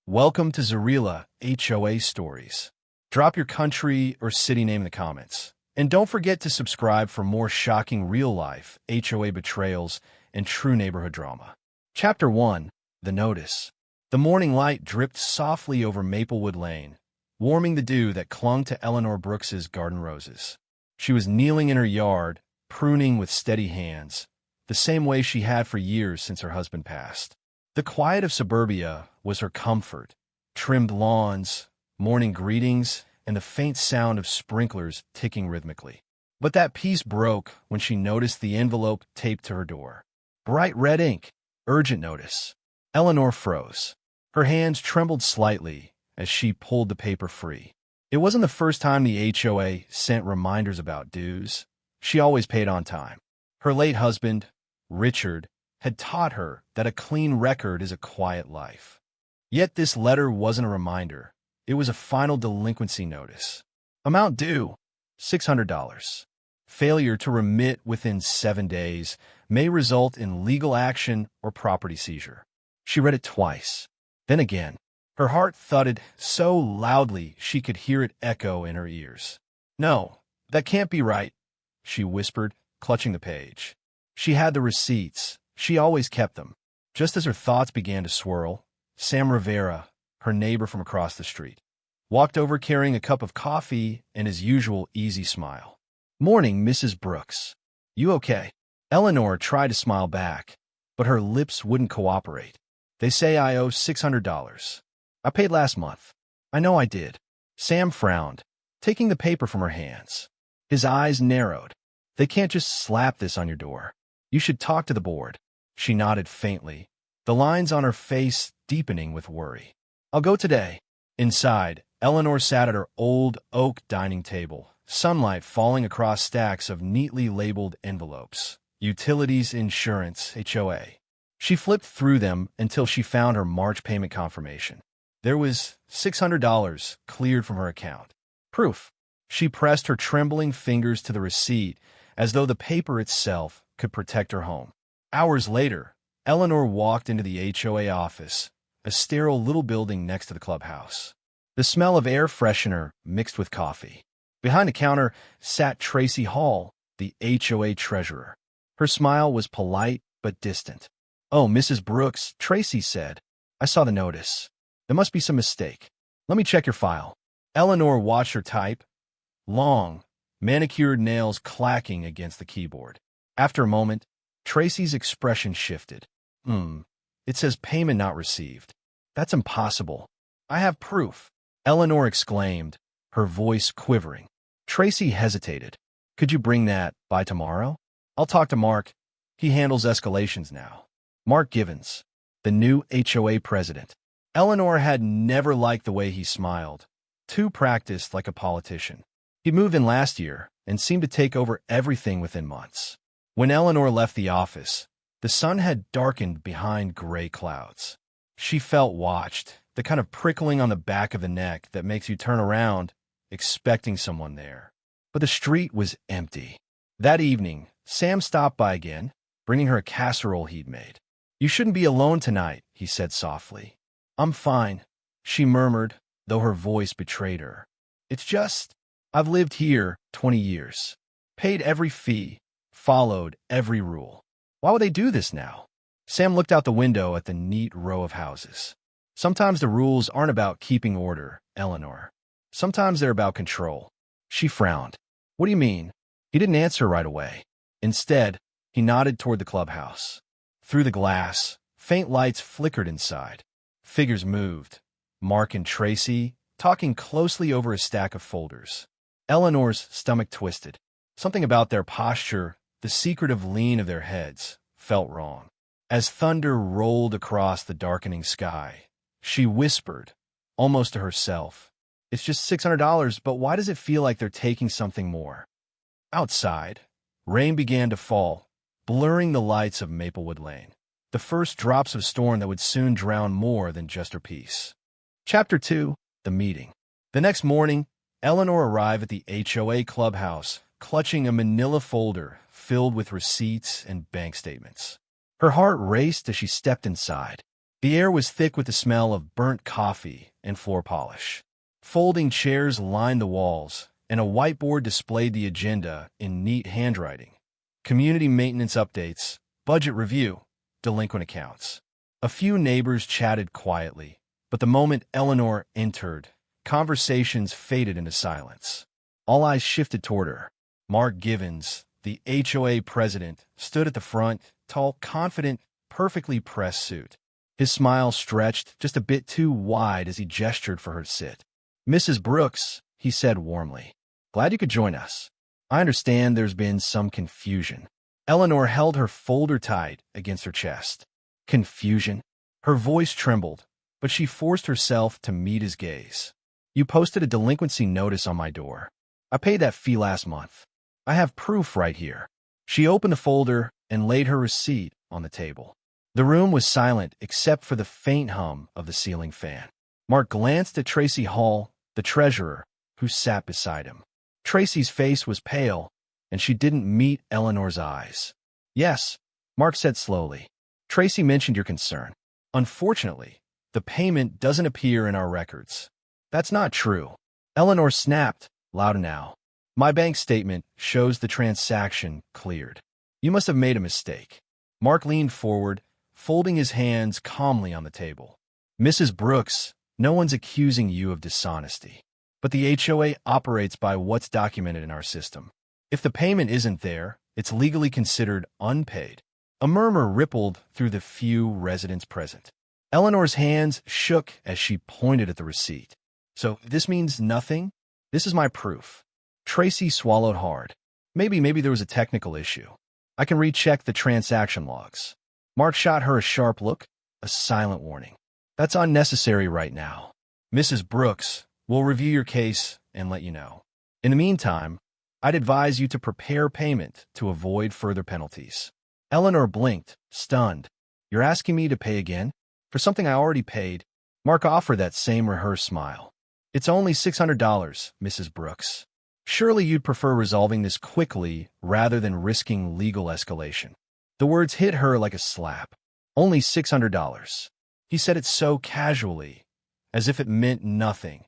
Welcome to Zarila HOA Stories. Drop your country or city name in the comments. And don't forget to subscribe for more shocking real-life HOA betrayals and true neighborhood drama. Chapter 1. The Notice. The morning light dripped softly over Maplewood Lane, warming the dew that clung to Eleanor Brooks's garden roses. She was kneeling in her yard, pruning with steady hands, the same way she had for years since her husband passed. The quiet of suburbia was her comfort: trimmed lawns, morning greetings, and the faint sound of sprinklers ticking rhythmically. But that peace broke when she noticed the envelope taped to her door. Bright red ink. Urgent notice. Eleanor froze. Her hands trembled slightly as she pulled the paper free. It wasn't the first time the HOA sent reminders about dues. She always paid on time. Her late husband, Richard, had taught her that a clean record is a quiet life. Yet this letter wasn't a reminder. It was a final delinquency notice. Amount due: $600. Failure to remit within 7 days may result in legal action or property seizure. She read it twice, then again. Her heart thudded so loudly she could hear it echo in her ears. "No, that can't be right," she whispered, clutching the page. She had the receipts. She always kept them. Just as her thoughts began to swirl, Sam Rivera, her neighbor from across the street, walked over carrying a cup of coffee and his usual easy smile. "Morning, Mrs. Brooks. You okay?" Eleanor tried to smile back, but her lips wouldn't cooperate. "They say I owe $600. I paid last month." "I know I did." Sam frowned, taking the paper from her hands. His eyes narrowed. "They can't just slap this on your door. You should talk to the board." She nodded faintly, the lines on her face deepening with worry. "I'll go today." Inside, Eleanor sat at her old oak dining table, sunlight falling across stacks of neatly labeled envelopes. Utilities, insurance, HOA. She flipped through them until she found her March payment confirmation. There was $600 cleared from her account. Proof. She pressed her trembling fingers to the receipt as though the paper itself could protect her home. Hours later, Eleanor walked into the HOA office, a sterile little building next to the clubhouse. The smell of air freshener mixed with coffee. Behind the counter sat Tracy Hall, the HOA treasurer. Her smile was polite but distant. "Oh, Mrs. Brooks," Tracy said. "I saw the notice. There must be some mistake. Let me check your file." Eleanor watched her type, long, manicured nails clacking against the keyboard. After a moment, Tracy's expression shifted. It says payment not received. That's impossible. I have proof," Eleanor exclaimed, her voice quivering. Tracy hesitated. "Could you bring that by tomorrow? I'll talk to Mark. He handles escalations now." Mark Givens, the new HOA president. Eleanor had never liked the way he smiled. Too practiced like a politician. He moved in last year and seemed to take over everything within months. When Eleanor left the office, the sun had darkened behind gray clouds. She felt watched, the kind of prickling on the back of the neck that makes you turn around, expecting someone there. But the street was empty. That evening, Sam stopped by again, bringing her a casserole he'd made. "You shouldn't be alone tonight," he said softly. "I'm fine," she murmured, though her voice betrayed her. "It's just, I've lived here 20 years, paid every fee, followed every rule. Why would they do this now?" Sam looked out the window at the neat row of houses. "Sometimes the rules aren't about keeping order, Eleanor. Sometimes they're about control." She frowned. "What do you mean?" He didn't answer right away. Instead, he nodded toward the clubhouse. Through the glass, faint lights flickered inside. Figures moved. Mark and Tracy, talking closely over a stack of folders. Eleanor's stomach twisted. Something about their posture, the secretive lean of their heads, felt wrong. As thunder rolled across the darkening sky, she whispered, almost to herself, "It's just $600, but why does it feel like they're taking something more?" Outside, rain began to fall, blurring the lights of Maplewood Lane. The first drops of storm that would soon drown more than just her peace. Chapter 2. The Meeting. The next morning, Eleanor arrived at the HOA clubhouse, clutching a manila folder filled with receipts and bank statements. Her heart raced as she stepped inside. The air was thick with the smell of burnt coffee and floor polish. Folding chairs lined the walls, and a whiteboard displayed the agenda in neat handwriting. Community maintenance updates, budget review, delinquent accounts. A few neighbors chatted quietly, but the moment Eleanor entered, conversations faded into silence. All eyes shifted toward her. Mark Givens, the HOA president, stood at the front, tall, confident, perfectly pressed suit. His smile stretched just a bit too wide as he gestured for her to sit. "Mrs. Brooks," he said warmly, "glad you could join us. I understand there's been some confusion." Eleanor held her folder tight against her chest. Confusion? Her voice trembled, but she forced herself to meet his gaze. "You posted a delinquency notice on my door. I paid that fee last month. I have proof right here." She opened the folder and laid her receipt on the table. The room was silent except for the faint hum of the ceiling fan. Mark glanced at Tracy Hall, the treasurer, who sat beside him. Tracy's face was pale, and she didn't meet Eleanor's eyes. "Yes," Mark said slowly. "Tracy mentioned your concern. Unfortunately, the payment doesn't appear in our records." "That's not true," Eleanor snapped, loud now. "My bank statement shows the transaction cleared. You must have made a mistake." Mark leaned forward, folding his hands calmly on the table. "Mrs. Brooks, no one's accusing you of dishonesty. But the HOA operates by what's documented in our system. If the payment isn't there, it's legally considered unpaid." A murmur rippled through the few residents present. Eleanor's hands shook as she pointed at the receipt. "So this means nothing? This is my proof." Tracy swallowed hard. Maybe there was a technical issue. "I can recheck the transaction logs." Mark shot her a sharp look, a silent warning. "That's unnecessary right now. Mrs. Brooks, we'll review your case and let you know. In the meantime, I'd advise you to prepare payment to avoid further penalties." Eleanor blinked, stunned. "You're asking me to pay again? For something I already paid?" Mark offered that same rehearsed smile. "It's only $600, Mrs. Brooks. Surely you'd prefer resolving this quickly rather than risking legal escalation." The words hit her like a slap. "Only $600. He said it so casually, as if it meant nothing,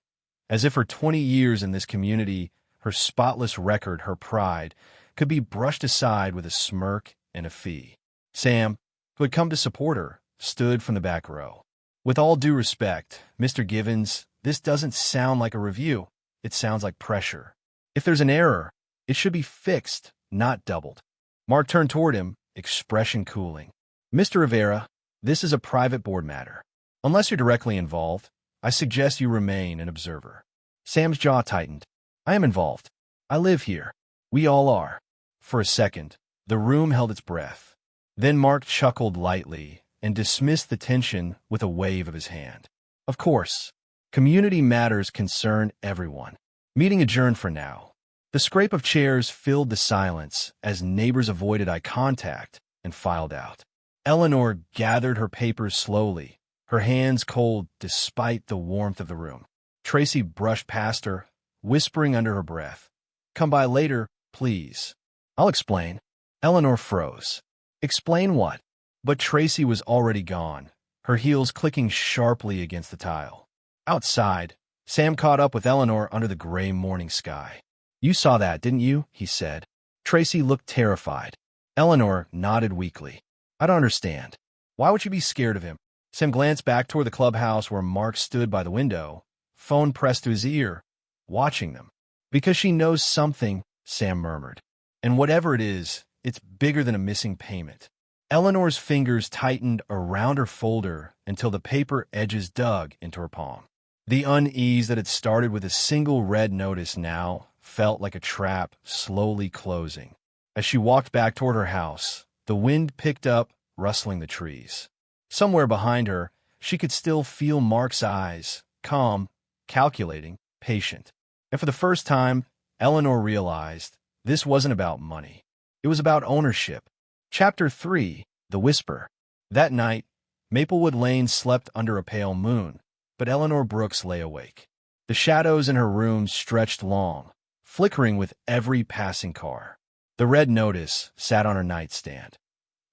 as if her 20 years in this community, her spotless record, her pride, could be brushed aside with a smirk and a fee. Sam, who had come to support her, stood from the back row. "With all due respect, Mr. Givens, this doesn't sound like a review. It sounds like pressure. If there's an error, it should be fixed, not doubled." Mark turned toward him, expression cooling. "Mr. Rivera, this is a private board matter. Unless you're directly involved, I suggest you remain an observer." Sam's jaw tightened. "I am involved. I live here. We all are." For a second, the room held its breath. Then Mark chuckled lightly and dismissed the tension with a wave of his hand. "Of course, community matters concern everyone. Meeting adjourned for now." The scrape of chairs filled the silence as neighbors avoided eye contact and filed out. Eleanor gathered her papers slowly, her hands cold despite the warmth of the room. Tracy brushed past her, whispering under her breath, "Come by later, please." "I'll explain." Eleanor froze. "Explain what?" But Tracy was already gone, her heels clicking sharply against the tile. Outside, Sam caught up with Eleanor under the gray morning sky. "You saw that, didn't you?" he said. Tracy looked terrified. Eleanor nodded weakly. "I don't understand. Why would you be scared of him?" Sam glanced back toward the clubhouse where Mark stood by the window, phone pressed to his ear, watching them. "Because she knows something," Sam murmured. "And whatever it is, it's bigger than a missing payment." Eleanor's fingers tightened around her folder until the paper edges dug into her palm. The unease that had started with a single red notice now felt like a trap slowly closing. As she walked back toward her house, the wind picked up, rustling the trees. Somewhere behind her, she could still feel Mark's eyes, calm, calculating, patient. And for the first time, Eleanor realized this wasn't about money. It was about ownership. Chapter 3, The Whisper. That night, Maplewood Lane slept under a pale moon, but Eleanor Brooks lay awake. The shadows in her room stretched long, flickering with every passing car. The red notice sat on her nightstand,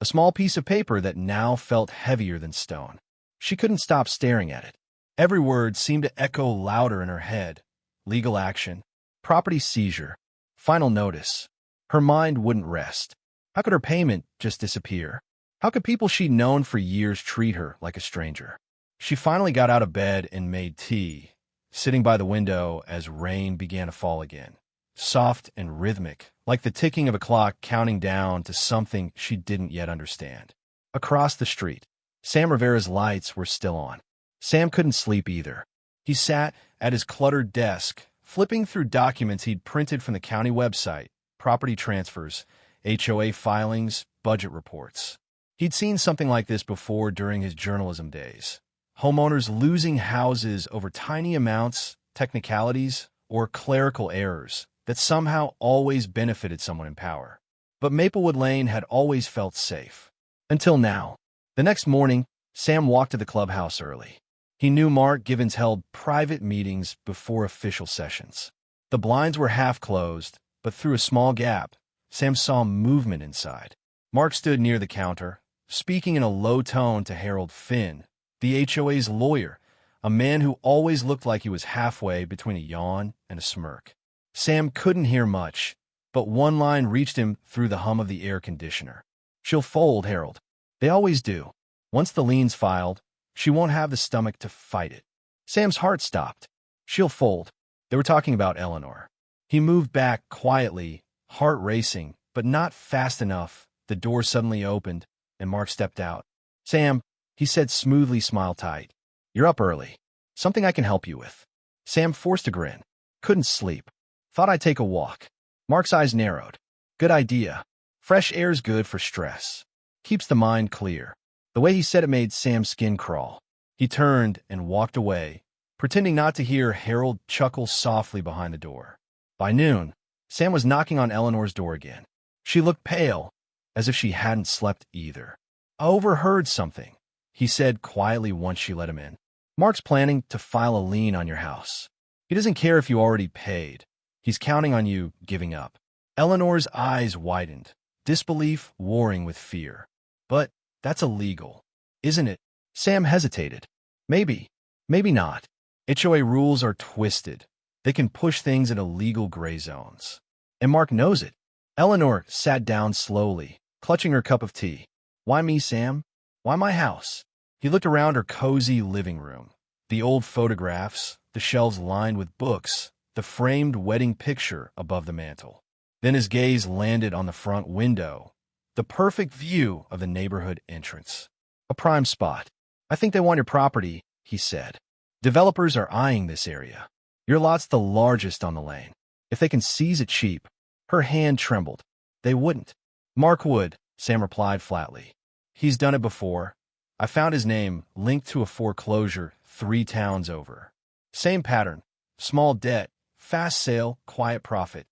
a small piece of paper that now felt heavier than stone. She couldn't stop staring at it. Every word seemed to echo louder in her head. Legal action. Property seizure. Final notice. Her mind wouldn't rest. How could her payment just disappear? How could people she'd known for years treat her like a stranger? She finally got out of bed and made tea, sitting by the window as rain began to fall again. Soft and rhythmic, like the ticking of a clock counting down to something she didn't yet understand. Across the street, Sam Rivera's lights were still on. Sam couldn't sleep either. He sat at his cluttered desk, flipping through documents he'd printed from the county website, property transfers, HOA filings, budget reports. He'd seen something like this before during his journalism days. Homeowners losing houses over tiny amounts, technicalities, or clerical errors that somehow always benefited someone in power. But Maplewood Lane had always felt safe. Until now. The next morning, Sam walked to the clubhouse early. He knew Mark Givens held private meetings before official sessions. The blinds were half closed, but through a small gap, Sam saw movement inside. Mark stood near the counter, speaking in a low tone to Harold Finn, the HOA's lawyer, a man who always looked like he was halfway between a yawn and a smirk. Sam couldn't hear much, but one line reached him through the hum of the air conditioner. "She'll fold, Harold. They always do. Once the lien's filed, she won't have the stomach to fight it." Sam's heart stopped. "She'll fold." They were talking about Eleanor. He moved back quietly, heart racing, but not fast enough. The door suddenly opened, and Mark stepped out. "Sam," he said smoothly, smile tight. "You're up early. Something I can help you with." Sam forced a grin. "Couldn't sleep. Thought I'd take a walk." Mark's eyes narrowed. "Good idea. Fresh air's good for stress. Keeps the mind clear." The way he said it made Sam's skin crawl. He turned and walked away, pretending not to hear Harold chuckle softly behind the door. By noon, Sam was knocking on Eleanor's door again. She looked pale, as if she hadn't slept either. "I overheard something," he said quietly once she let him in. "Mark's planning to file a lien on your house. He doesn't care if you already paid. He's counting on you giving up." Eleanor's eyes widened, disbelief warring with fear. "But that's illegal, isn't it?" Sam hesitated. Maybe not. HOA rules are twisted. They can push things into legal gray zones. And Mark knows it." Eleanor sat down slowly, clutching her cup of tea. "Why me, Sam? Why my house?" He looked around her cozy living room. The old photographs, the shelves lined with books, the framed wedding picture above the mantel. Then his gaze landed on the front window, the perfect view of the neighborhood entrance. "A prime spot. I think they want your property," he said. "Developers are eyeing this area. Your lot's the largest on the lane. If they can seize it cheap." Her hand trembled. "They wouldn't." "Mark would," Sam replied flatly. "He's done it before. I found his name linked to a foreclosure 3 towns over. Same pattern. Small debt, fast sale, quiet profit."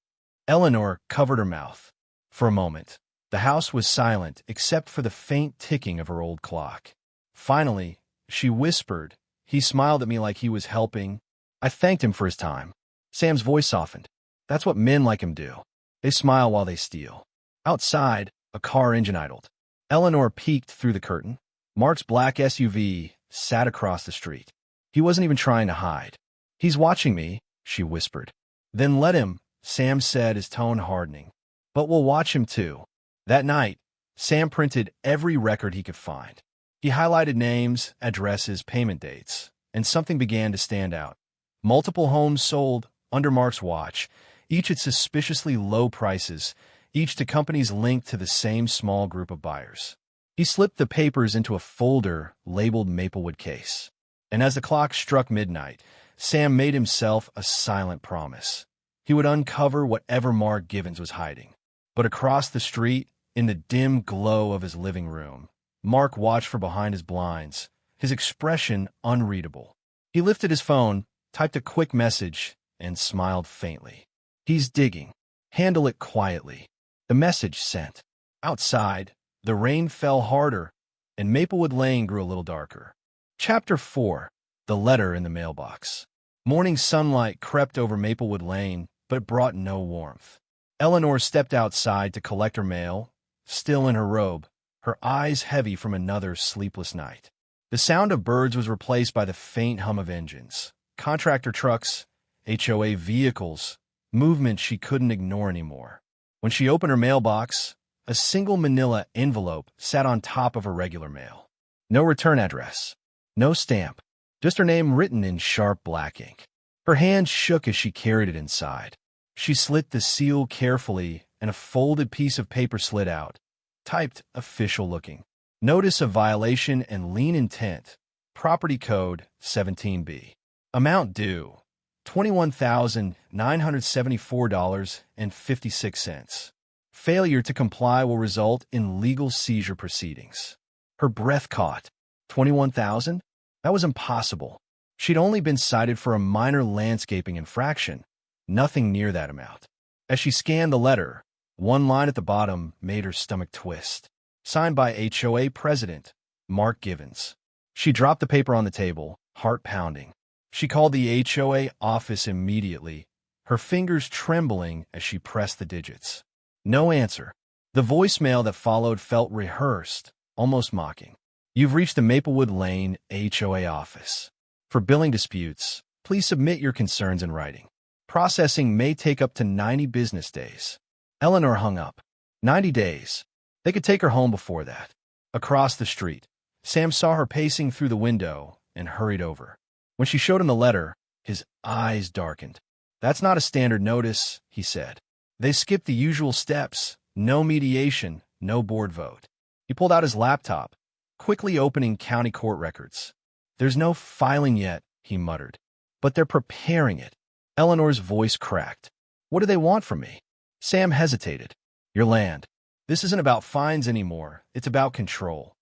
Eleanor covered her mouth. For a moment, the house was silent except for the faint ticking of her old clock. Finally, she whispered. "He smiled at me like he was helping." I thanked him for his time. Sam's voice softened. "That's what men like him do. They smile while they steal." Outside, a car engine idled. Eleanor peeked through the curtain. Mark's black SUV sat across the street. He wasn't even trying to hide. "He's watching me," she whispered. "Then let him," Sam said, his tone hardening. "But we'll watch him too." That night, Sam printed every record he could find. He highlighted names, addresses, payment dates, and something began to stand out. Multiple homes sold under Mark's watch, each at suspiciously low prices, each to companies linked to the same small group of buyers. He slipped the papers into a folder labeled Maplewood Case. And as the clock struck midnight, Sam made himself a silent promise. He would uncover whatever Mark Givens was hiding. But across the street, in the dim glow of his living room, Mark watched from behind his blinds, his expression unreadable. He lifted his phone, typed a quick message, and smiled faintly. "He's digging. Handle it quietly." The message sent. Outside, the rain fell harder, and Maplewood Lane grew a little darker. Chapter 4. The Letter in the Mailbox. Morning sunlight crept over Maplewood Lane, but brought no warmth. Eleanor stepped outside to collect her mail, still in her robe, her eyes heavy from another sleepless night. The sound of birds was replaced by the faint hum of engines, contractor trucks, HOA vehicles, movement she couldn't ignore anymore. When she opened her mailbox, a single manila envelope sat on top of her regular mail. No return address, no stamp, just her name written in sharp black ink. Her hand shook as she carried it inside. She slit the seal carefully, and a folded piece of paper slid out, typed official-looking. Notice of violation and lien intent. Property code 17B. Amount due $21,974.56. Failure to comply will result in legal seizure proceedings. Her breath caught. 21,000? That was impossible. She'd only been cited for a minor landscaping infraction, nothing near that amount. As she scanned the letter, one line at the bottom made her stomach twist. Signed by HOA President Mark Givens. She dropped the paper on the table, heart pounding. She called the HOA office immediately, her fingers trembling as she pressed the digits. No answer. The voicemail that followed felt rehearsed, almost mocking. You've reached the Maplewood Lane HOA office. For billing disputes, please submit your concerns in writing. Processing may take up to 90 business days. Eleanor hung up. 90 days. They could take her home before that. Across the street, Sam saw her pacing through the window and hurried over. When she showed him the letter, his eyes darkened. That's not a standard notice, he said. They skipped the usual steps. No mediation, no board vote. He pulled out his laptop, quickly opening county court records. There's no filing yet, he muttered. But they're preparing it. Eleanor's voice cracked. What do they want from me? Sam hesitated. Your land. This isn't about fines anymore. It's about control.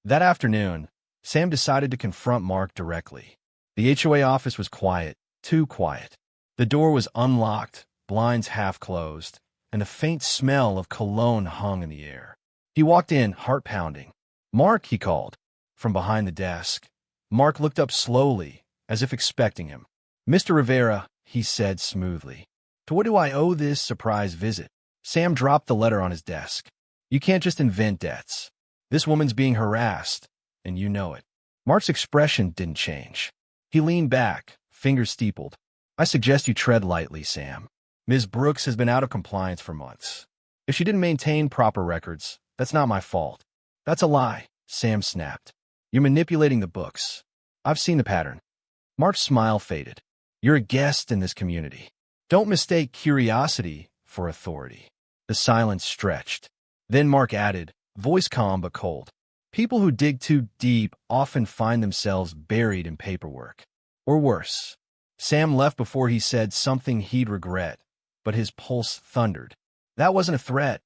That afternoon, Sam decided to confront Mark directly. The HOA office was quiet, too quiet. The door was unlocked, blinds half closed, and a faint smell of cologne hung in the air. He walked in, heart pounding. Mark, he called, from behind the desk. Mark looked up slowly, as if expecting him. Mr. Rivera, he said smoothly. To what do I owe this surprise visit? Sam dropped the letter on his desk. You can't just invent debts. This woman's being harassed, and you know it. Mark's expression didn't change. He leaned back, fingers steepled. I suggest you tread lightly, Sam. Ms. Brooks has been out of compliance for months. If she didn't maintain proper records, that's not my fault. That's a lie, Sam snapped. You're manipulating the books. I've seen the pattern. Mark's smile faded. You're a guest in this community. Don't mistake curiosity for authority. The silence stretched. Then Mark added, voice calm but cold. People who dig too deep often find themselves buried in paperwork. Or worse. Sam left before he said something he'd regret, but his pulse thundered. That wasn't a threat.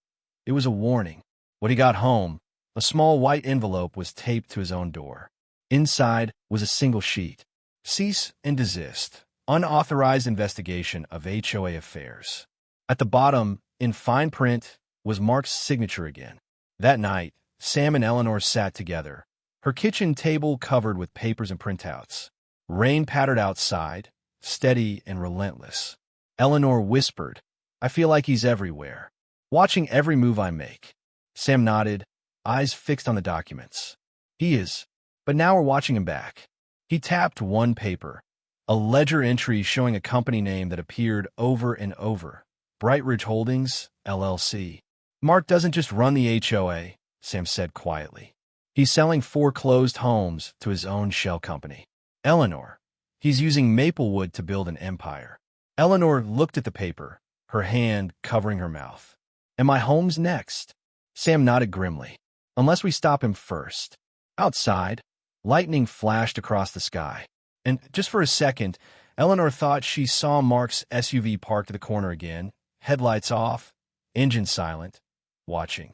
It was a warning. When he got home, a small white envelope was taped to his own door. Inside was a single sheet. Cease and desist. Unauthorized investigation of HOA affairs. At the bottom, in fine print, was Mark's signature again. That night, Sam and Eleanor sat together, her kitchen table covered with papers and printouts. Rain pattered outside, steady and relentless. Eleanor whispered, I feel like he's everywhere, watching every move I make. Sam nodded, eyes fixed on the documents. He is, but now we're watching him back. He tapped one paper, a ledger entry showing a company name that appeared over and over. Bright Ridge Holdings, LLC. Mark doesn't just run the HOA, Sam said quietly. He's selling foreclosed homes to his own shell company. Eleanor. He's using Maplewood to build an empire. Eleanor looked at the paper, her hand covering her mouth. And my home's next. Sam nodded grimly. Unless we stop him first. Outside, lightning flashed across the sky. And just for a second, Eleanor thought she saw Mark's SUV parked at the corner again, headlights off, engine silent, watching.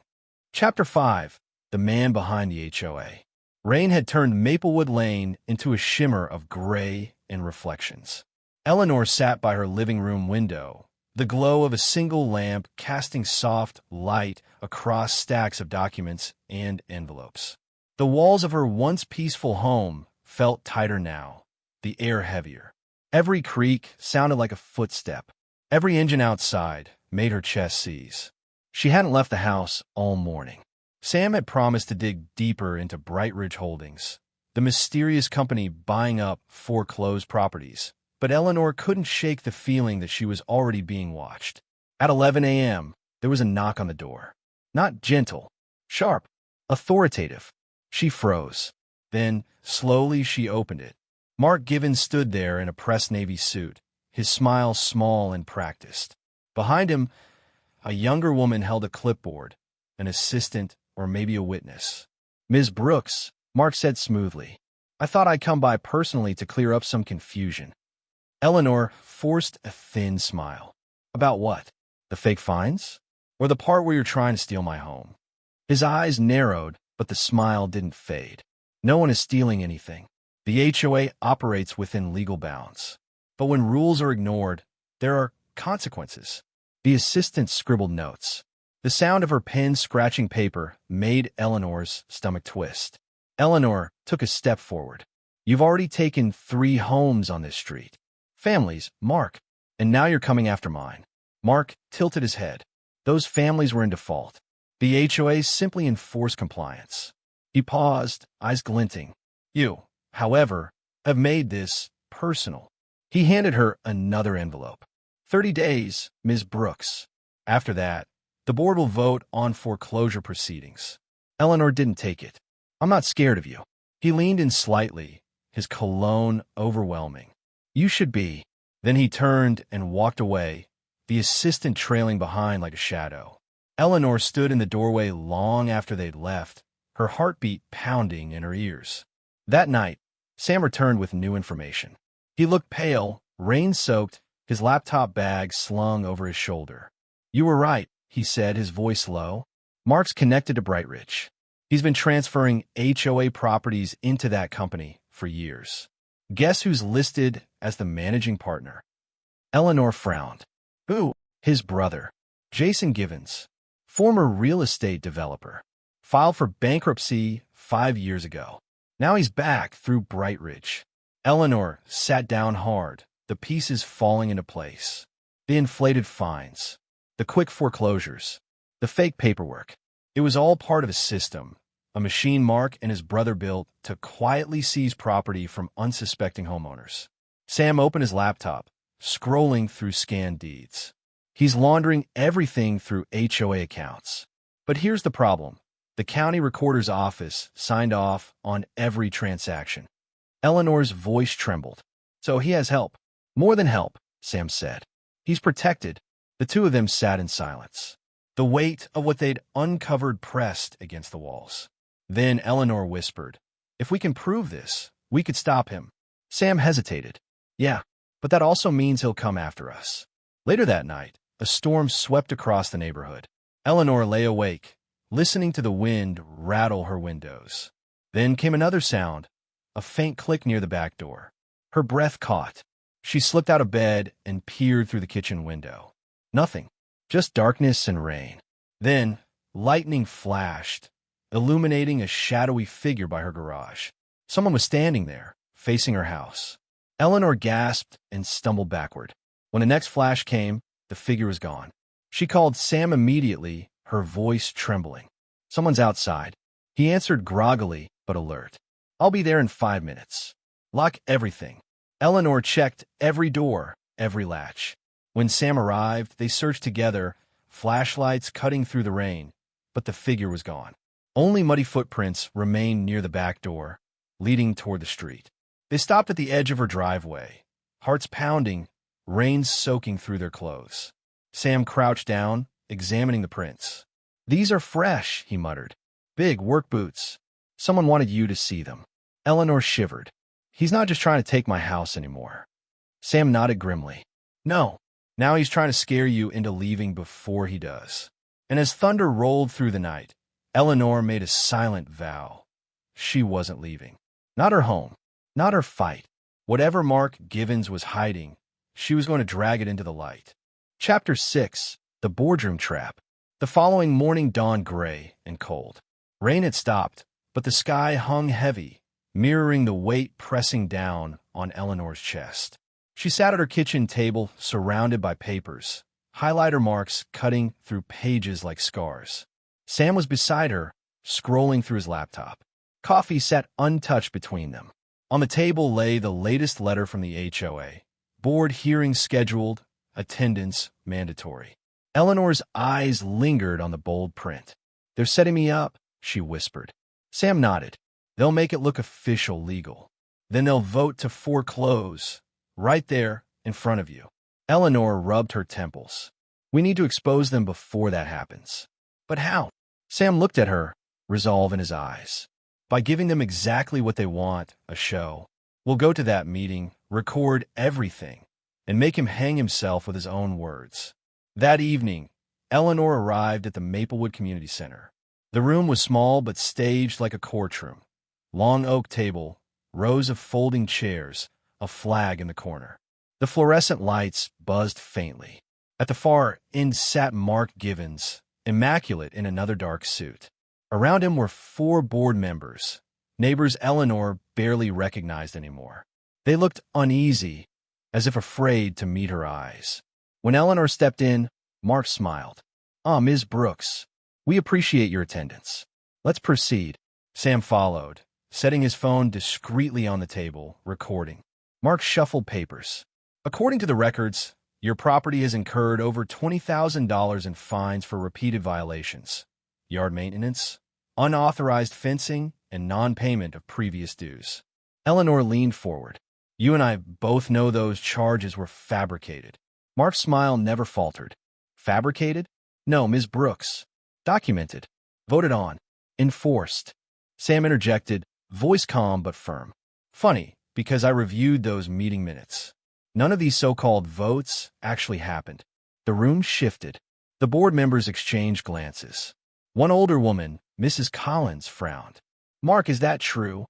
Chapter 5. The Man Behind the HOA. Rain had turned Maplewood Lane into a shimmer of gray and reflections. Eleanor sat by her living room window, the glow of a single lamp casting soft light across stacks of documents and envelopes. The walls of her once peaceful home felt tighter now, the air heavier. Every creak sounded like a footstep. Every engine outside made her chest seize. She hadn't left the house all morning. Sam had promised to dig deeper into Bright Ridge Holdings, the mysterious company buying up foreclosed properties. But Eleanor couldn't shake the feeling that she was already being watched. At 11 a.m., there was a knock on the door. Not gentle, sharp, authoritative. She froze. Then, slowly, she opened it. Mark Givens stood there in a pressed navy suit, his smile small and practiced. Behind him, a younger woman held a clipboard, an assistant or maybe a witness. "Ms. Brooks," Mark said smoothly. "I thought I'd come by personally to clear up some confusion." Eleanor forced a thin smile. "About what? The fake fines? Or the part where you're trying to steal my home?" His eyes narrowed, but the smile didn't fade. "No one is stealing anything. The HOA operates within legal bounds. But when rules are ignored, there are consequences." The assistant scribbled notes. The sound of her pen scratching paper made Eleanor's stomach twist. Eleanor took a step forward. "You've already taken 3 homes on this street. Families, Mark. And now you're coming after mine." Mark tilted his head. Those families were in default. The HOA simply enforced compliance. He paused, eyes glinting. "You, however, have made this personal." He handed her another envelope. 30 days, Ms. Brooks. After that, the board will vote on foreclosure proceedings." Eleanor didn't take it. "I'm not scared of you." He leaned in slightly, his cologne overwhelming. "You should be." Then he turned and walked away, the assistant trailing behind like a shadow. Eleanor stood in the doorway long after they'd left, her heartbeat pounding in her ears. That night, Sam returned with new information. He looked pale, rain-soaked, his laptop bag slung over his shoulder. "You were right," he said, his voice low. "Mark's connected to Brightridge. He's been transferring HOA properties into that company for years. Guess who's listed as the managing partner?" Eleanor frowned. "Who?" "His brother, Jason Givens, former real estate developer. Filed for bankruptcy 5 years ago. Now he's back through Brightridge." Eleanor sat down hard, the pieces falling into place. The inflated fines, the quick foreclosures, the fake paperwork. It was all part of a system, a machine Mark and his brother built to quietly seize property from unsuspecting homeowners. Sam opened his laptop, scrolling through scanned deeds. He's laundering everything through HOA accounts. But here's the problem. The county recorder's office signed off on every transaction. Eleanor's voice trembled. "So he has help." "More than help," Sam said. "He's protected." The two of them sat in silence, the weight of what they'd uncovered pressed against the walls. Then Eleanor whispered, "If we can prove this, we could stop him." Sam hesitated. "Yeah, but that also means he'll come after us." Later that night, a storm swept across the neighborhood. Eleanor lay awake, listening to the wind rattle her windows. Then came another sound, a faint click near the back door. Her breath caught. She slipped out of bed and peered through the kitchen window. Nothing, just darkness and rain. Then, lightning flashed, illuminating a shadowy figure by her garage. Someone was standing there, facing her house. Eleanor gasped and stumbled backward. When the next flash came, the figure was gone. She called Sam immediately, her voice trembling. "Someone's outside." He answered groggily but alert. "I'll be there in 5 minutes. Lock everything." Eleanor checked every door, every latch. When Sam arrived, they searched together, flashlights cutting through the rain, but the figure was gone. Only muddy footprints remained near the back door, leading toward the street. They stopped at the edge of her driveway, hearts pounding, rain soaking through their clothes. Sam crouched down, examining the prints. "These are fresh," he muttered. "Big work boots. Someone wanted you to see them." Eleanor shivered. "He's not just trying to take my house anymore." Sam nodded grimly. "No, now he's trying to scare you into leaving before he does." And as thunder rolled through the night, Eleanor made a silent vow. She wasn't leaving. Not her home, not her fight. Whatever Mark Givens was hiding, she was going to drag it into the light. Chapter 6. The Boardroom Trap. The following morning dawned gray and cold. Rain had stopped, but the sky hung heavy, mirroring the weight pressing down on Eleanor's chest. She sat at her kitchen table, surrounded by papers, highlighter marks cutting through pages like scars. Sam was beside her, scrolling through his laptop. Coffee sat untouched between them. On the table lay the latest letter from the HOA. Board hearing scheduled, attendance mandatory. Eleanor's eyes lingered on the bold print. "They're setting me up," she whispered. Sam nodded. "They'll make it look official legal. Then they'll vote to foreclose, right there in front of you." Eleanor rubbed her temples. "We need to expose them before that happens." "But how?" Sam looked at her, resolve in his eyes. "By giving them exactly what they want, a show. We'll go to that meeting, record everything, and make him hang himself with his own words." That evening, Eleanor arrived at the Maplewood Community Center. The room was small but staged like a courtroom. Long oak table, rows of folding chairs, a flag in the corner. The fluorescent lights buzzed faintly. At the far end sat Mark Givens, immaculate in another dark suit. Around him were 4 board members, neighbors Eleanor barely recognized anymore. They looked uneasy, as if afraid to meet her eyes. When Eleanor stepped in, Mark smiled. Ms. Brooks, we appreciate your attendance. Let's proceed." Sam followed, setting his phone discreetly on the table, recording. Mark shuffled papers. "According to the records, your property has incurred over $20,000 in fines for repeated violations, yard maintenance, unauthorized fencing, and non-payment of previous dues." Eleanor leaned forward. "You and I both know those charges were fabricated." Mark's smile never faltered. "Fabricated? No, Ms. Brooks. Documented. Voted on. Enforced." Sam interjected, voice calm but firm. "Funny, because I reviewed those meeting minutes. None of these so-called votes actually happened." The room shifted. The board members exchanged glances. One older woman, Mrs. Collins, frowned. "Mark, is that true?"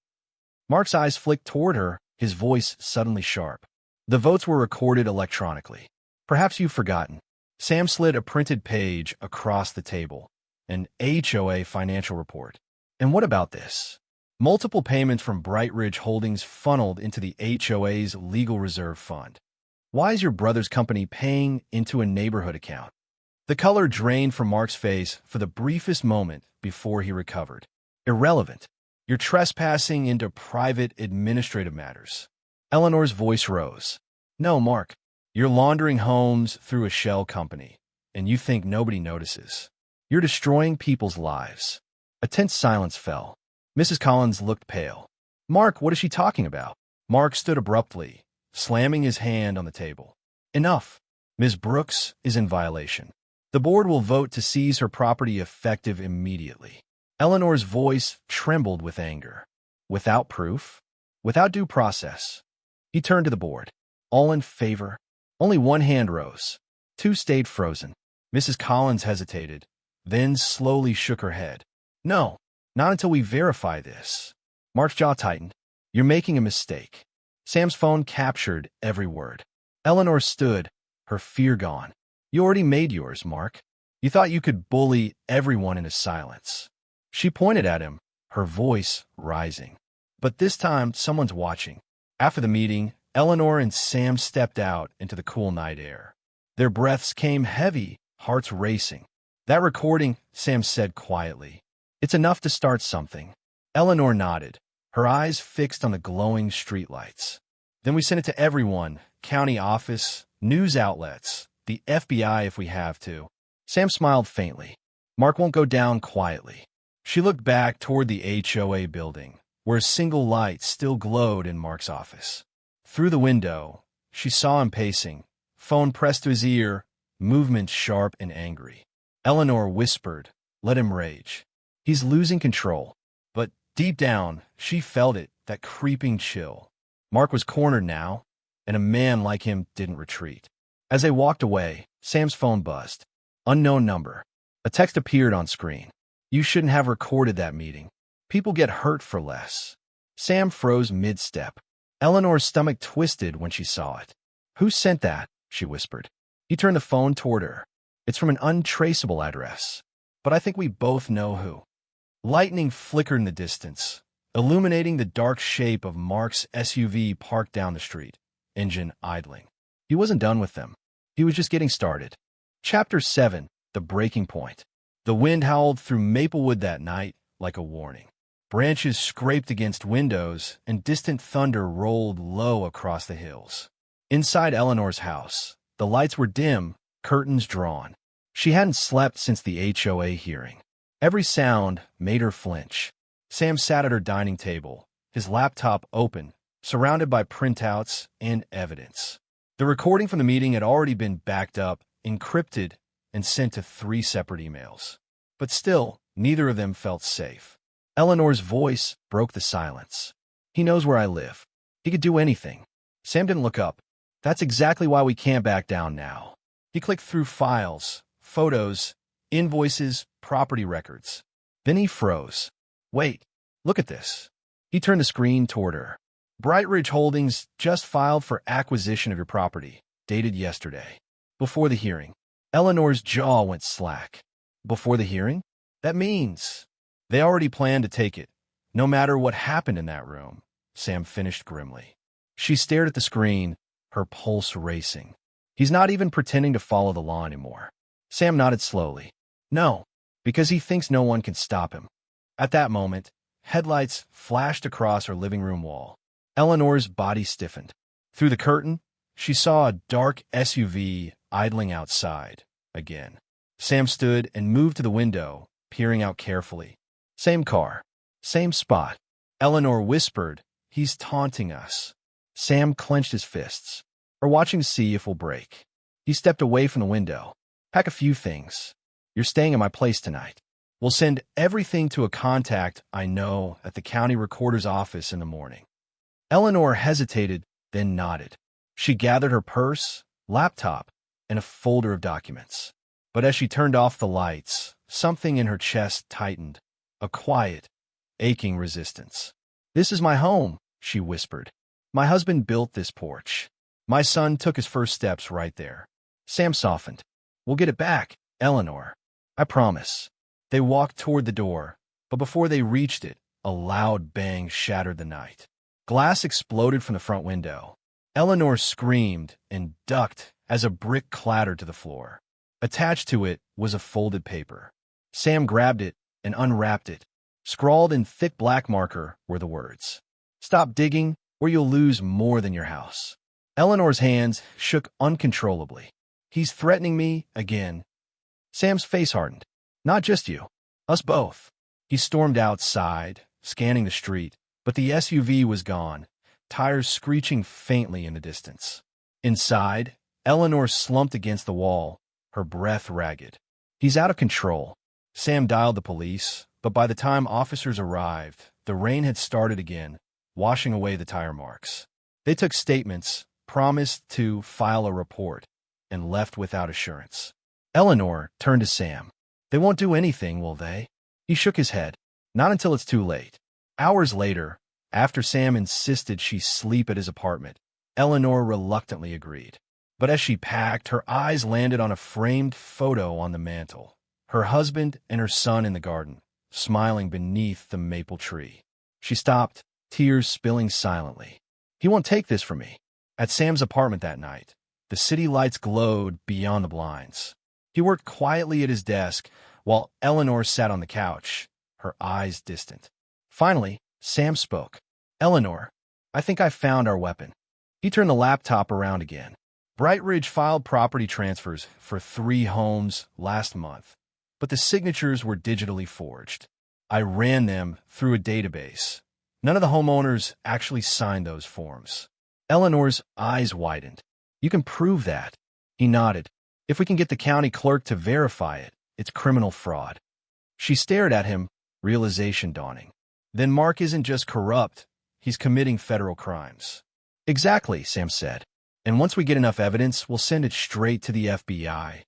Mark's eyes flicked toward her, his voice suddenly sharp. "The votes were recorded electronically. Perhaps you've forgotten." Sam slid a printed page across the table. An HOA financial report. "And what about this?" Multiple payments from Bright Ridge Holdings funneled into the HOA's legal reserve fund. "Why is your brother's company paying into a neighborhood account?" The color drained from Mark's face for the briefest moment before he recovered. "Irrelevant. You're trespassing into private administrative matters." Eleanor's voice rose. "No, Mark. You're laundering homes through a shell company, and you think nobody notices. You're destroying people's lives." A tense silence fell. Mrs. Collins looked pale. "Mark, what is she talking about?" Mark stood abruptly, slamming his hand on the table. "Enough. Ms. Brooks is in violation. The board will vote to seize her property effective immediately." Eleanor's voice trembled with anger. "Without proof? Without due process?" He turned to the board. "All in favor?" Only one hand rose. 2 stayed frozen. Mrs. Collins hesitated, then slowly shook her head. "No, not until we verify this." Mark's jaw tightened. "You're making a mistake." Sam's phone captured every word. Eleanor stood, her fear gone. "You already made yours, Mark. You thought you could bully everyone into silence." She pointed at him, her voice rising. "But this time, someone's watching." After the meeting, Eleanor and Sam stepped out into the cool night air. Their breaths came heavy, hearts racing. "That recording," Sam said quietly. "It's enough to start something." Eleanor nodded, her eyes fixed on the glowing streetlights. "Then we send it to everyone, county office, news outlets, the FBI if we have to." Sam smiled faintly. "Mark won't go down quietly." She looked back toward the HOA building, where a single light still glowed in Mark's office. Through the window, she saw him pacing, phone pressed to his ear, movements sharp and angry. Eleanor whispered, "Let him rage. He's losing control." But deep down, she felt it, that creeping chill. Mark was cornered now, and a man like him didn't retreat. As they walked away, Sam's phone buzzed. Unknown number. A text appeared on screen. "You shouldn't have recorded that meeting. People get hurt for less." Sam froze mid-step. Eleanor's stomach twisted when she saw it. "Who sent that?" she whispered. He turned the phone toward her. "It's from an untraceable address, but I think we both know who." Lightning flickered in the distance, illuminating the dark shape of Mark's SUV parked down the street, engine idling. He wasn't done with them. He was just getting started. Chapter 7, The Breaking Point. The wind howled through Maplewood that night like a warning. Branches scraped against windows, and distant thunder rolled low across the hills. Inside Eleanor's house, the lights were dim, curtains drawn. She hadn't slept since the HOA hearing. Every sound made her flinch. Sam sat at her dining table, his laptop open, surrounded by printouts and evidence. The recording from the meeting had already been backed up, encrypted, and sent to 3 separate emails. But still, neither of them felt safe. Eleanor's voice broke the silence. He knows where I live. He could do anything. Sam didn't look up. That's exactly why we can't back down now. He clicked through files, photos, invoices, property records. Then he froze. Wait, look at this. He turned the screen toward her. Brightridge Holdings just filed for acquisition of your property, dated yesterday. Before the hearing. Eleanor's jaw went slack. Before the hearing? That means they already planned to take it, no matter what happened in that room, Sam finished grimly. She stared at the screen, her pulse racing. He's not even pretending to follow the law anymore. Sam nodded slowly. No, because he thinks no one can stop him. At that moment, headlights flashed across her living room wall. Eleanor's body stiffened. Through the curtain, she saw a dark SUV idling outside again. Sam stood and moved to the window, peering out carefully. Same car, same spot. Eleanor whispered, "He's taunting us." Sam clenched his fists. "We're watching to see if we'll break." He stepped away from the window. "Pack a few things. You're staying at my place tonight. We'll send everything to a contact I know at the county recorder's office in the morning." Eleanor hesitated, then nodded. She gathered her purse, laptop, and a folder of documents. But as she turned off the lights, something in her chest tightened, a quiet, aching resistance. "This is my home," she whispered. "My husband built this porch. My son took his first steps right there." Sam softened. "We'll get it back, Eleanor. I promise." They walked toward the door, but before they reached it, a loud bang shattered the night. Glass exploded from the front window. Eleanor screamed and ducked as a brick clattered to the floor. Attached to it was a folded paper. Sam grabbed it and unwrapped it. Scrawled in thick black marker were the words, "Stop digging, or you'll lose more than your house." Eleanor's hands shook uncontrollably. "He's threatening me again." Sam's face hardened. "Not just you. Us both." He stormed outside, scanning the street, but the SUV was gone, tires screeching faintly in the distance. Inside, Eleanor slumped against the wall, her breath ragged. "He's out of control." Sam dialed the police, but by the time officers arrived, the rain had started again, washing away the tire marks. They took statements, promised to file a report, and left without assurance. Eleanor turned to Sam. "They won't do anything, will they?" He shook his head. "Not until it's too late." Hours later, after Sam insisted she sleep at his apartment, Eleanor reluctantly agreed. But as she packed, her eyes landed on a framed photo on the mantel. Her husband and her son in the garden, smiling beneath the maple tree. She stopped, tears spilling silently. "He won't take this from me." At Sam's apartment that night, the city lights glowed beyond the blinds. He worked quietly at his desk, while Eleanor sat on the couch, her eyes distant. Finally, Sam spoke. "Eleanor, I think I found our weapon." He turned the laptop around again. Brightridge filed property transfers for 3 homes last month, but the signatures were digitally forged. I ran them through a database. None of the homeowners actually signed those forms. Eleanor's eyes widened. "You can prove that." He nodded. "If we can get the county clerk to verify it, it's criminal fraud." She stared at him, realization dawning. "Then Mark isn't just corrupt, he's committing federal crimes." "Exactly," Sam said. "And once we get enough evidence, we'll send it straight to the FBI."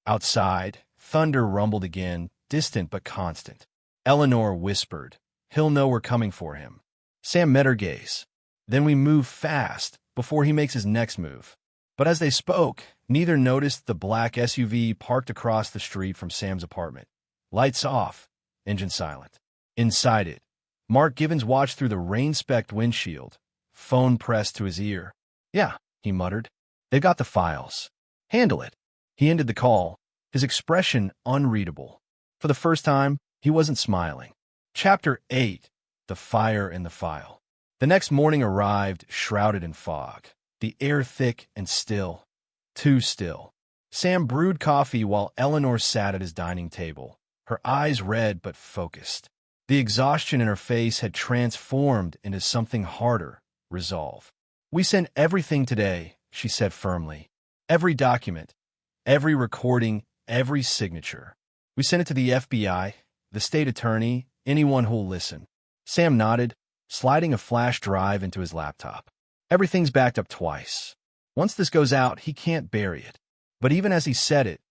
Outside, thunder rumbled again, distant but constant. Eleanor whispered, "He'll know we're coming for him." Sam met her gaze. "Then we move fast, before he makes his next move." But as they spoke, neither noticed the black SUV parked across the street from Sam's apartment. Lights off, engine silent. Inside it, Mark Givens watched through the rain-specked windshield, phone pressed to his ear. "Yeah," he muttered. "They've got the files. Handle it." He ended the call, his expression unreadable. For the first time, he wasn't smiling. Chapter 8. the fire in the file. The next morning arrived, shrouded in fog, the air thick and still. Too still. Sam brewed coffee while Eleanor sat at his dining table, her eyes red but focused. The exhaustion in her face had transformed into something harder, resolve. "We sent everything today," she said firmly. "Every document, every recording, every signature. We sent it to the FBI, the state attorney, anyone who'll listen." Sam nodded, sliding a flash drive into his laptop. "Everything's backed up twice. Once this goes out, he can't bury it." But even as he said it,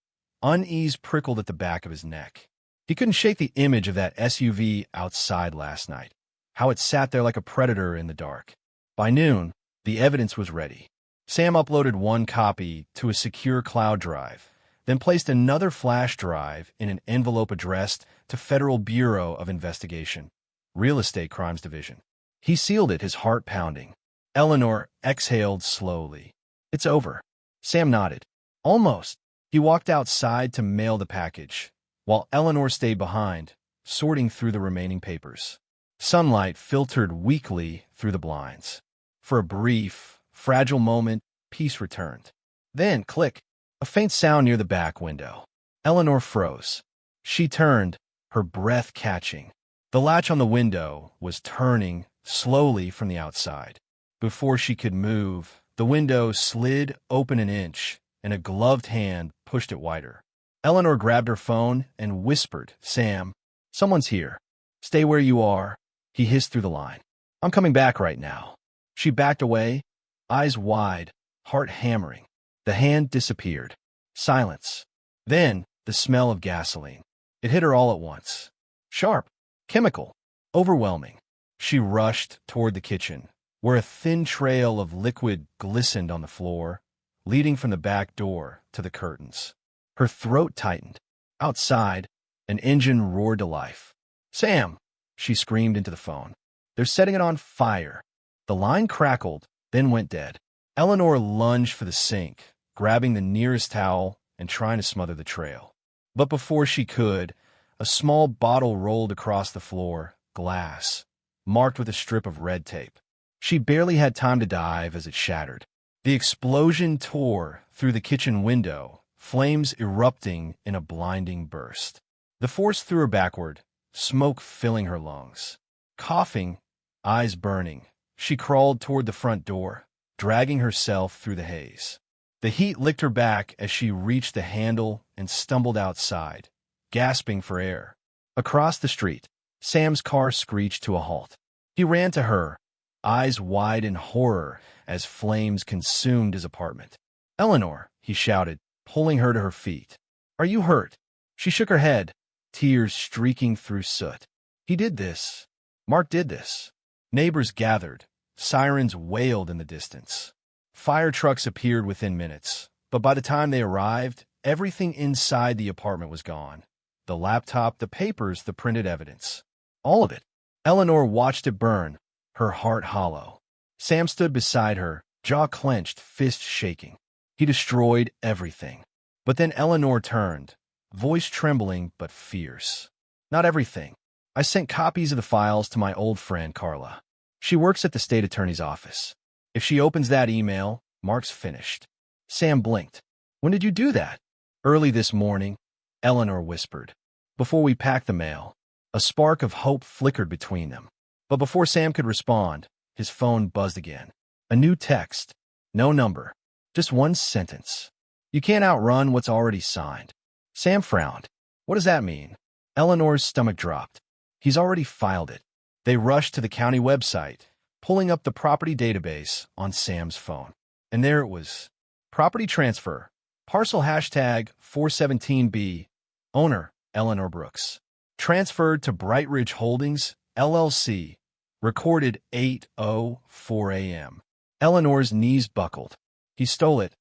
unease prickled at the back of his neck. He couldn't shake the image of that SUV outside last night, how it sat there like a predator in the dark. By noon, the evidence was ready. Sam uploaded one copy to a secure cloud drive, then placed another flash drive in an envelope addressed to Federal Bureau of Investigation, Real Estate Crimes Division. He sealed it, his heart pounding. Eleanor exhaled slowly. "It's over." Sam nodded. "Almost." He walked outside to mail the package, while Eleanor stayed behind, sorting through the remaining papers. Sunlight filtered weakly through the blinds. For a brief, fragile moment, peace returned. Then, click, a faint sound near the back window. Eleanor froze. She turned, her breath catching. The latch on the window was turning slowly from the outside. Before she could move, the window slid open an inch, and a gloved hand pushed it wider. Eleanor grabbed her phone and whispered, "Sam, someone's here. Stay where you are," he hissed through the line. "I'm coming back right now." She backed away, eyes wide, heart hammering. The hand disappeared. Silence. Then, the smell of gasoline. It hit her all at once. Sharp, chemical, overwhelming. She rushed toward the kitchen, where a thin trail of liquid glistened on the floor, leading from the back door to the curtains. Her throat tightened. Outside, an engine roared to life. "Sam!" she screamed into the phone. "They're setting it on fire." The line crackled, then went dead. Eleanor lunged for the sink, grabbing the nearest towel and trying to smother the trail. But before she could, a small bottle rolled across the floor, glass, marked with a strip of red tape. She barely had time to dive as it shattered. The explosion tore through the kitchen window, flames erupting in a blinding burst. The force threw her backward, smoke filling her lungs. Coughing, eyes burning, she crawled toward the front door, dragging herself through the haze. The heat licked her back as she reached the handle and stumbled outside, gasping for air. Across the street, Sam's car screeched to a halt. He ran to her, eyes wide in horror as flames consumed his apartment. "Eleanor," he shouted, pulling her to her feet. "Are you hurt?" She shook her head, tears streaking through soot. "He did this. Mark did this." Neighbors gathered. Sirens wailed in the distance. Fire trucks appeared within minutes, but by the time they arrived, everything inside the apartment was gone. The laptop, the papers, the printed evidence. All of it. Eleanor watched it burn, her heart hollow. Sam stood beside her, jaw clenched, fist shaking. He destroyed everything. But then Eleanor turned, voice trembling but fierce. "Not everything. I sent copies of the files to my old friend Carla. She works at the state attorney's office. If she opens that email, Mark's finished." Sam blinked. "When did you do that?" "Early this morning," Eleanor whispered. "Before we packed the mail." A spark of hope flickered between them. But before Sam could respond, his phone buzzed again. A new text. No number. Just one sentence. "You can't outrun what's already signed." Sam frowned. "What does that mean?" Eleanor's stomach dropped. "He's already filed it." They rushed to the county website, pulling up the property database on Sam's phone. And there it was. Property transfer. Parcel hashtag 417B. Owner, Eleanor Brooks. Transferred to Bright Ridge Holdings, LLC. Recorded 8:04 a.m. Eleanor's knees buckled. He stole it.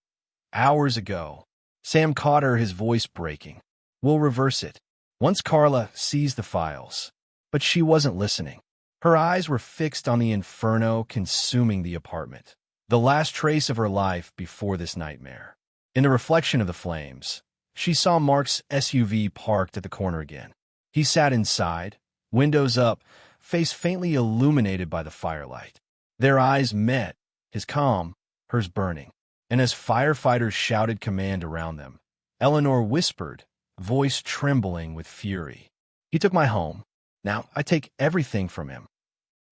Hours ago. Sam caught her, his voice breaking. "We'll reverse it. Once Carla sees the files." But she wasn't listening. Her eyes were fixed on the inferno consuming the apartment. The last trace of her life before this nightmare. In the reflection of the flames, she saw Mark's SUV parked at the corner again. He sat inside, windows up, face faintly illuminated by the firelight. Their eyes met, his calm, hers burning. And as firefighters shouted command around them, Eleanor whispered, voice trembling with fury, "He took my home. Now I take everything from him."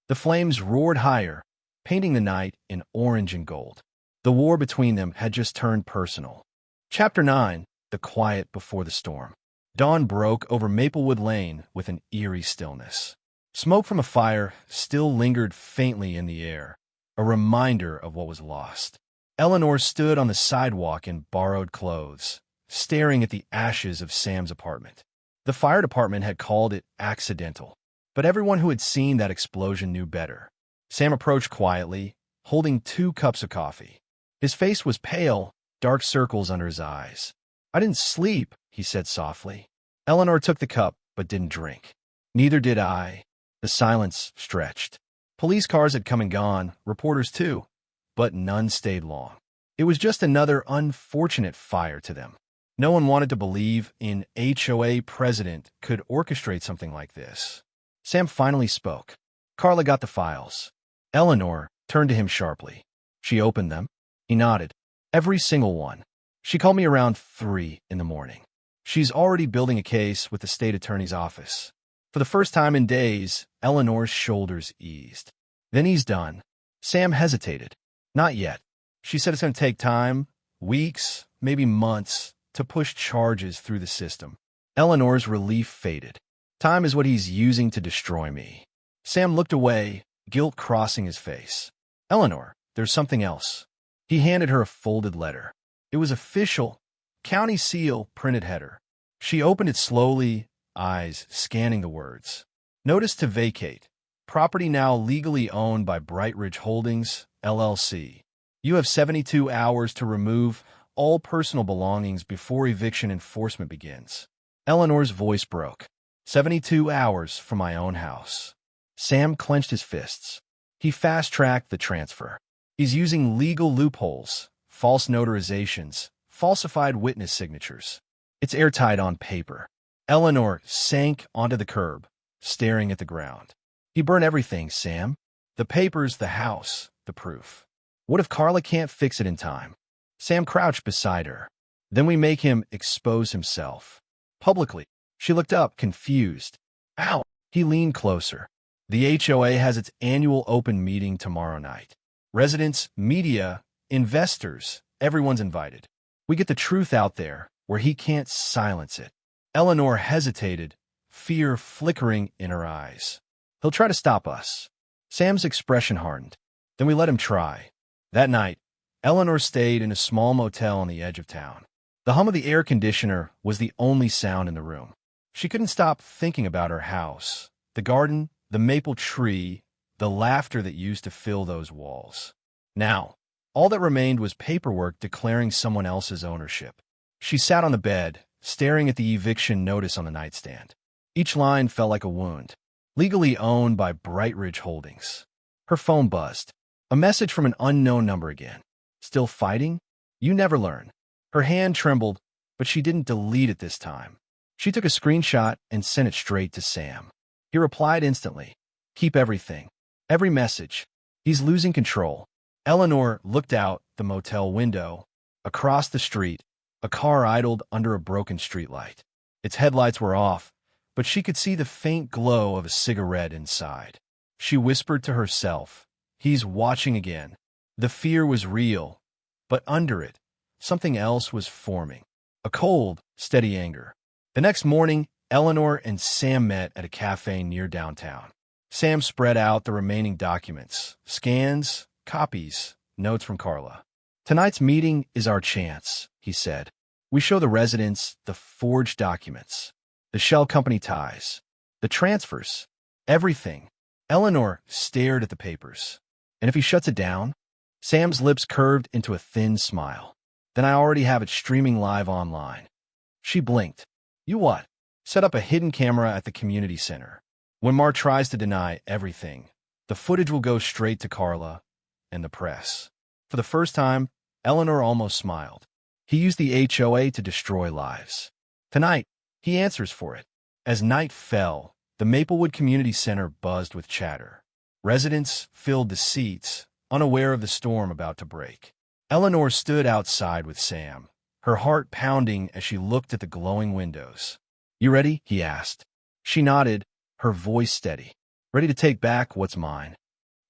The flames roared higher, painting the night in orange and gold. The war between them had just turned personal. Chapter 9. The Quiet Before the Storm. Dawn broke over Maplewood Lane with an eerie stillness. Smoke from a fire still lingered faintly in the air, a reminder of what was lost. Eleanor stood on the sidewalk in borrowed clothes, staring at the ashes of Sam's apartment. The fire department had called it accidental, but everyone who had seen that explosion knew better. Sam approached quietly, holding 2 cups of coffee. His face was pale, dark circles under his eyes. "I didn't sleep," he said softly. Eleanor took the cup, but didn't drink. "Neither did I." The silence stretched. Police cars had come and gone, reporters too, but none stayed long. It was just another unfortunate fire to them. No one wanted to believe an HOA president could orchestrate something like this. Sam finally spoke. "Carla got the files." Eleanor turned to him sharply. "She opened them?" He nodded. "Every single one. She called me around 3 in the morning. She's already building a case with the state attorney's office." For the first time in days, Eleanor's shoulders eased. "Then he's done." Sam hesitated. "Not yet." She said it's going to take time, weeks, maybe months, to push charges through the system. Eleanor's relief faded. "Time is what he's using to destroy me." Sam looked away, guilt crossing his face. "Eleanor, there's something else." He handed her a folded letter. It was official, county seal, printed header. She opened it slowly, eyes scanning the words. "Notice to vacate. Property now legally owned by Bright Ridge Holdings, LLC. You have 72 hours to remove all personal belongings before eviction enforcement begins." Eleanor's voice broke. 72 hours from my own house." Sam clenched his fists. He fast-tracked the transfer. He's using legal loopholes, false notarizations, falsified witness signatures. It's airtight on paper. Eleanor sank onto the curb, staring at the ground. "He burned everything, Sam. The papers, the house, the proof. What if Carla can't fix it in time?" Sam crouched beside her. "Then we make him expose himself. Publicly." She looked up, confused. "Ow!" He leaned closer. "The HOA has its annual open meeting tomorrow night. Residents, media, investors, everyone's invited. We get the truth out there where he can't silence it." Eleanor hesitated, fear flickering in her eyes. "He'll try to stop us." Sam's expression hardened. "Then we let him try." That night, Eleanor stayed in a small motel on the edge of town. The hum of the air conditioner was the only sound in the room. She couldn't stop thinking about her house, the garden, the maple tree, the laughter that used to fill those walls. Now, all that remained was paperwork declaring someone else's ownership. She sat on the bed, staring at the eviction notice on the nightstand. Each line felt like a wound. Legally owned by Bright Ridge Holdings. Her phone buzzed. A message from an unknown number again. "Still fighting? You never learn." Her hand trembled, but she didn't delete it this time. She took a screenshot and sent it straight to Sam. He replied instantly. "Keep everything. Every message. He's losing control." Eleanor looked out the motel window. Across the street, a car idled under a broken streetlight. Its headlights were off, but she could see the faint glow of a cigarette inside. She whispered to herself, "He's watching again." The fear was real, but under it, something else was forming. A cold, steady anger. The next morning, Eleanor and Sam met at a cafe near downtown. Sam spread out the remaining documents, scans, copies, notes from Carla. "Tonight's meeting is our chance," he said. "We show the residents the forged documents, the shell company ties, the transfers, everything." Eleanor stared at the papers. "And if he shuts it down?" Sam's lips curved into a thin smile. "Then I already have it streaming live online." She blinked. "You what?" "Set up a hidden camera at the community center. When Mar tries to deny everything, the footage will go straight to Carla and the press." For the first time, Eleanor almost smiled. He used the HOA to destroy lives. Tonight, he answers for it. As night fell, The Maplewood Community Center buzzed with chatter. Residents filled the seats, unaware of the storm about to break. Eleanor stood outside with Sam, her heart pounding as she looked at the glowing windows. "You ready?" he asked. She nodded, her voice steady. "Ready to take back what's mine."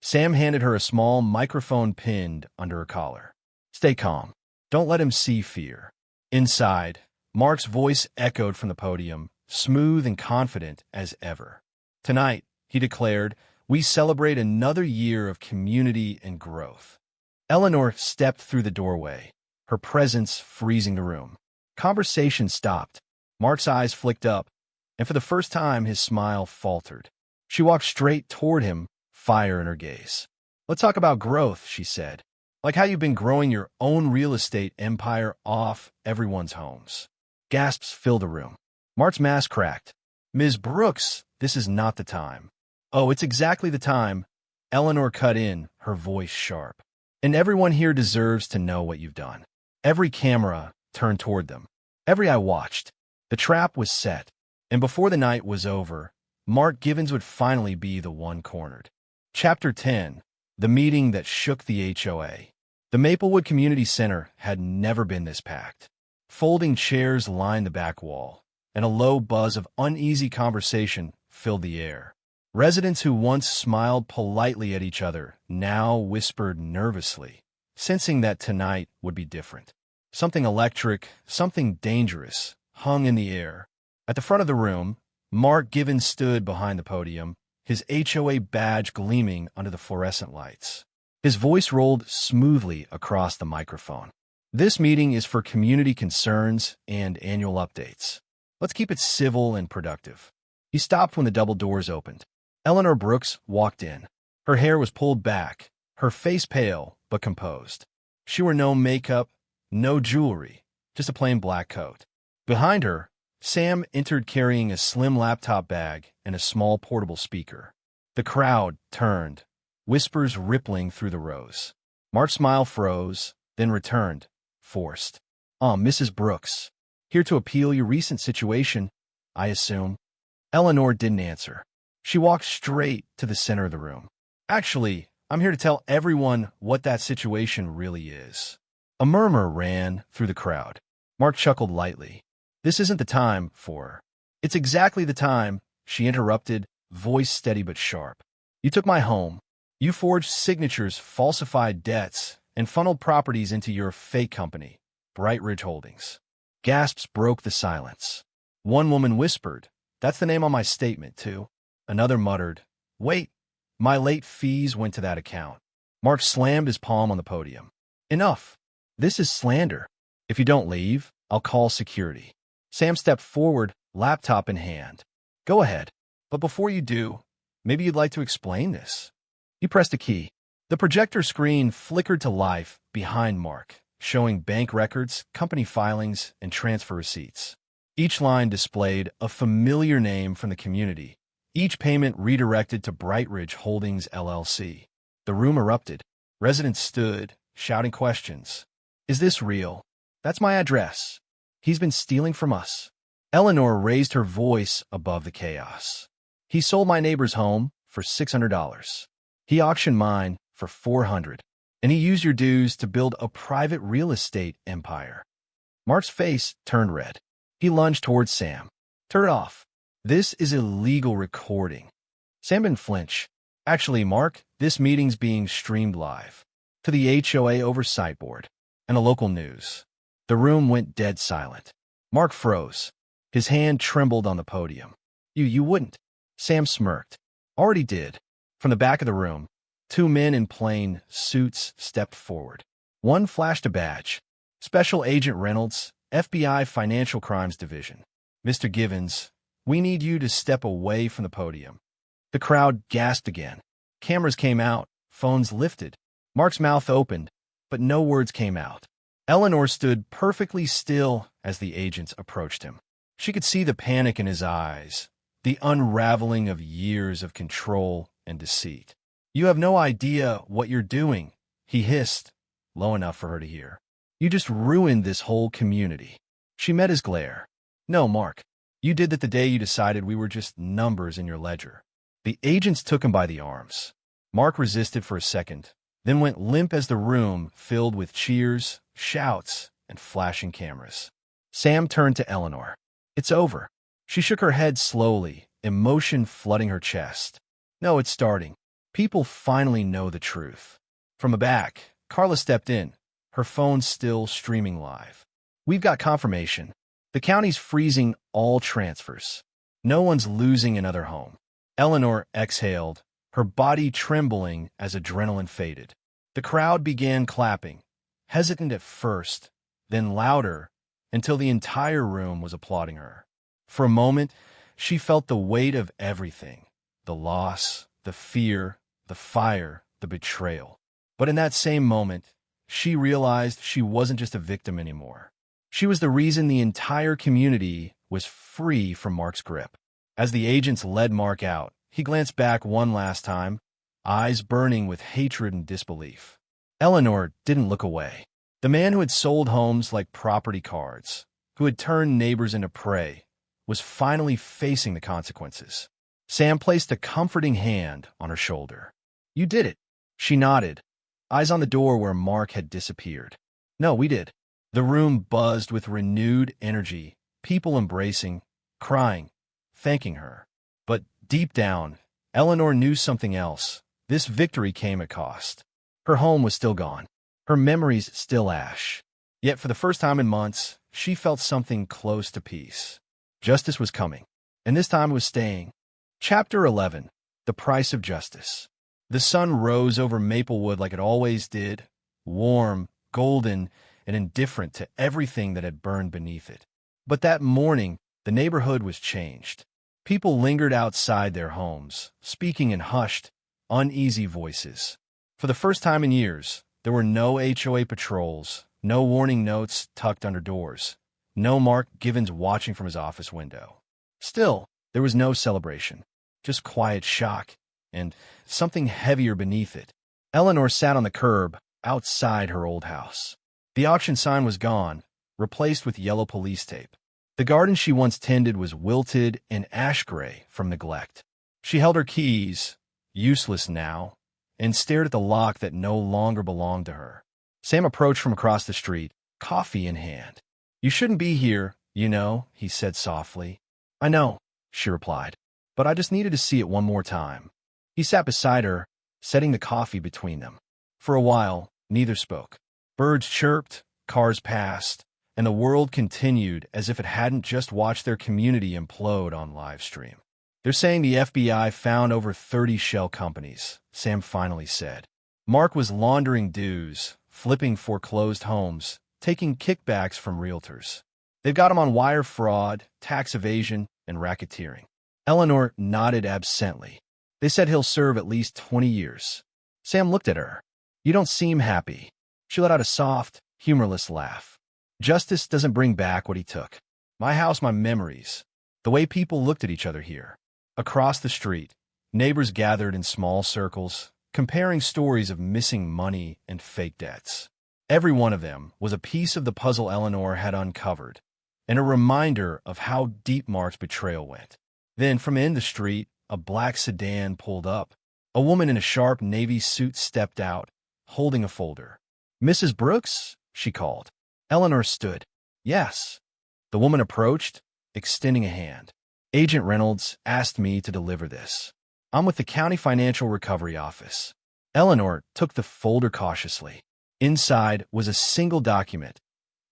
Sam handed her a small microphone pinned under her collar. "Stay calm. Don't let him see fear." Inside, Mark's voice echoed from the podium, smooth and confident as ever. "Tonight," he declared, "we celebrate another year of community and growth." Eleanor stepped through the doorway, her presence freezing the room. Conversation stopped. Mark's eyes flicked up, and for the first time his smile faltered. She walked straight toward him, fire in her gaze. "Let's talk about growth," she said. "Like how you've been growing your own real estate empire off everyone's homes." Gasps filled the room. Mark's mask cracked. "Ms. Brooks, this is not the time." "Oh, it's exactly the time," Eleanor cut in, her voice sharp. "And everyone here deserves to know what you've done." Every camera turned toward them. Every eye watched. The trap was set, and before the night was over, Mark Givens would finally be the one cornered. Chapter 10. The Meeting That Shook the HOA. The Maplewood Community Center had never been this packed. Folding chairs lined the back wall, and a low buzz of uneasy conversation filled the air. Residents who once smiled politely at each other now whispered nervously, sensing that tonight would be different. Something electric, something dangerous, hung in the air. At the front of the room, Mark Givens stood behind the podium, his HOA badge gleaming under the fluorescent lights. His voice rolled smoothly across the microphone. "This meeting is for community concerns and annual updates. Let's keep it civil and productive." He stopped when the double doors opened. Eleanor Brooks walked in. Her hair was pulled back, her face pale but composed. She wore no makeup, no jewelry, just a plain black coat. Behind her, Sam entered carrying a slim laptop bag and a small portable speaker. The crowd turned, whispers rippling through the rows. Mark's smile froze, then returned, forced. Mrs. Brooks, here to appeal your recent situation, I assume." Eleanor didn't answer. She walked straight to the center of the room. "Actually, I'm here to tell everyone what that situation really is." A murmur ran through the crowd. Mark chuckled lightly. "This isn't the time for—" "It's exactly the time," she interrupted, voice steady but sharp. "You took my home. You forged signatures, falsified debts, and funneled properties into your fake company, Bright Ridge Holdings." Gasps broke the silence. One woman whispered, "That's the name on my statement, too." Another muttered, "Wait, my late fees went to that account." Mark slammed his palm on the podium. "Enough. This is slander. If you don't leave, I'll call security." Sam stepped forward, laptop in hand. "Go ahead. But before you do, maybe you'd like to explain this." He pressed a key. The projector screen flickered to life behind Mark, showing bank records, company filings, and transfer receipts. Each line displayed a familiar name from the community, each payment redirected to Bright Ridge Holdings, LLC. The room erupted. Residents stood, shouting questions. "Is this real? That's my address. He's been stealing from us." Eleanor raised her voice above the chaos. "He sold my neighbor's home for $600. He auctioned mine for $400. And he used your dues to build a private real estate empire." Mark's face turned red. He lunged towards Sam. "Turn it off. This is illegal recording." Sam didn't flinch. "Actually, Mark, this meeting's being streamed live to the HOA Oversight Board and the local news." The room went dead silent. Mark froze. His hand trembled on the podium. You wouldn't." Sam smirked. "Already did." From the back of the room, two men in plain suits stepped forward. One flashed a badge. "Special Agent Reynolds, FBI Financial Crimes Division. Mr. Givens, we need you to step away from the podium." The crowd gasped again. Cameras came out, phones lifted. Mark's mouth opened, but no words came out. Eleanor stood perfectly still as the agents approached him. She could see the panic in his eyes, the unraveling of years of control and deceit. "You have no idea what you're doing," he hissed, low enough for her to hear. "You just ruined this whole community." She met his glare. "No, Mark. You did that the day you decided we were just numbers in your ledger. The agents took him by the arms. Mark resisted for a second, then went limp as the room filled with cheers, shouts, and flashing cameras. Sam turned to Eleanor. It's over. She shook her head slowly, emotion flooding her chest. No, it's starting. People finally know the truth. From the back, Carla stepped in, her phone still streaming live. We've got confirmation. The county's freezing all transfers. No one's losing another home. Eleanor exhaled, her body trembling as adrenaline faded. The crowd began clapping, hesitant at first, then louder, until the entire room was applauding her. For a moment, she felt the weight of everything, the loss, the fear, the fire, the betrayal. But in that same moment, she realized she wasn't just a victim anymore. She was the reason the entire community was free from Mark's grip. As the agents led Mark out, he glanced back one last time, eyes burning with hatred and disbelief. Eleanor didn't look away. The man who had sold homes like property cards, who had turned neighbors into prey, was finally facing the consequences. Sam placed a comforting hand on her shoulder. You did it. She nodded, eyes on the door where Mark had disappeared. No, we did. The room buzzed with renewed energy, people embracing, crying, thanking her. But deep down, Eleanor knew something else. This victory came at cost. Her home was still gone. Her memories still ash. Yet for the first time in months, she felt something close to peace. Justice was coming, and this time it was staying. Chapter 11. The Price of Justice. The sun rose over Maplewood like it always did, warm, golden, and indifferent to everything that had burned beneath it. But that morning, the neighborhood was changed. People lingered outside their homes, speaking in hushed, uneasy voices. For the first time in years, there were no HOA patrols, no warning notes tucked under doors, no Mark Givens watching from his office window. Still, there was no celebration, just quiet shock, and something heavier beneath it. Eleanor sat on the curb, outside her old house. The auction sign was gone, replaced with yellow police tape. The garden she once tended was wilted and ash-gray from neglect. She held her keys, useless now, and stared at the lock that no longer belonged to her. Sam approached from across the street, coffee in hand. You shouldn't be here, you know, he said softly. I know, she replied, but I just needed to see it one more time. He sat beside her, setting the coffee between them. For a while, neither spoke. Birds chirped, cars passed, and the world continued as if it hadn't just watched their community implode on live stream. They're saying the FBI found over 30 shell companies, Sam finally said. Mark was laundering dues, flipping foreclosed homes, taking kickbacks from realtors. They've got him on wire fraud, tax evasion, and racketeering. Eleanor nodded absently. They said he'll serve at least 20 years. Sam looked at her. You don't seem happy. She let out a soft, humorless laugh. Justice doesn't bring back what he took. My house, my memories. The way people looked at each other here. Across the street, neighbors gathered in small circles, comparing stories of missing money and fake debts. Every one of them was a piece of the puzzle Eleanor had uncovered, and a reminder of how deep Mark's betrayal went. Then, from in the street, a black sedan pulled up. A woman in a sharp navy suit stepped out, holding a folder. Mrs. Brooks? She called. Eleanor stood. Yes. The woman approached, extending a hand. Agent Reynolds asked me to deliver this. I'm with the County Financial Recovery Office. Eleanor took the folder cautiously. Inside was a single document,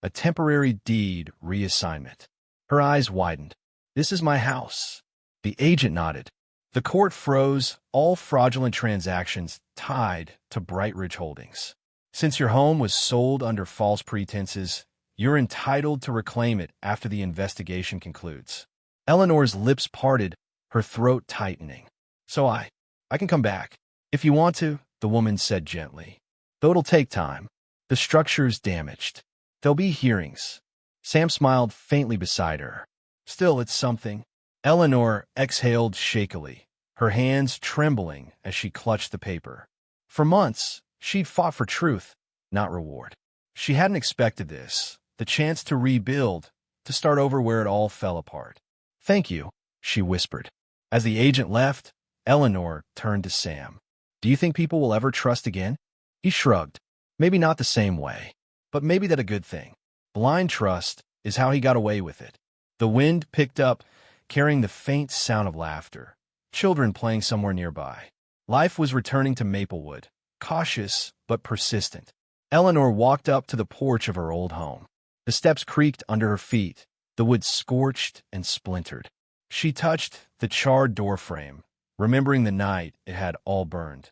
a temporary deed reassignment. Her eyes widened. This is my house. The agent nodded. The court froze all fraudulent transactions tied to Bright Ridge Holdings. Since your home was sold under false pretenses, you're entitled to reclaim it after the investigation concludes. Eleanor's lips parted, her throat tightening. So I can come back. If you want to, the woman said gently. Though it'll take time. The structure's damaged. There'll be hearings. Sam smiled faintly beside her. Still, it's something. Eleanor exhaled shakily, her hands trembling as she clutched the paper. For months, she'd fought for truth, not reward. She hadn't expected this, the chance to rebuild, to start over where it all fell apart. "Thank you," she whispered. As the agent left, Eleanor turned to Sam. "Do you think people will ever trust again?" He shrugged. "Maybe not the same way, but maybe that's a good thing. Blind trust is how he got away with it." The wind picked up, carrying the faint sound of laughter. Children playing somewhere nearby. Life was returning to Maplewood, cautious but persistent. Eleanor walked up to the porch of her old home. The steps creaked under her feet, the wood scorched and splintered. She touched the charred doorframe, remembering the night it had all burned.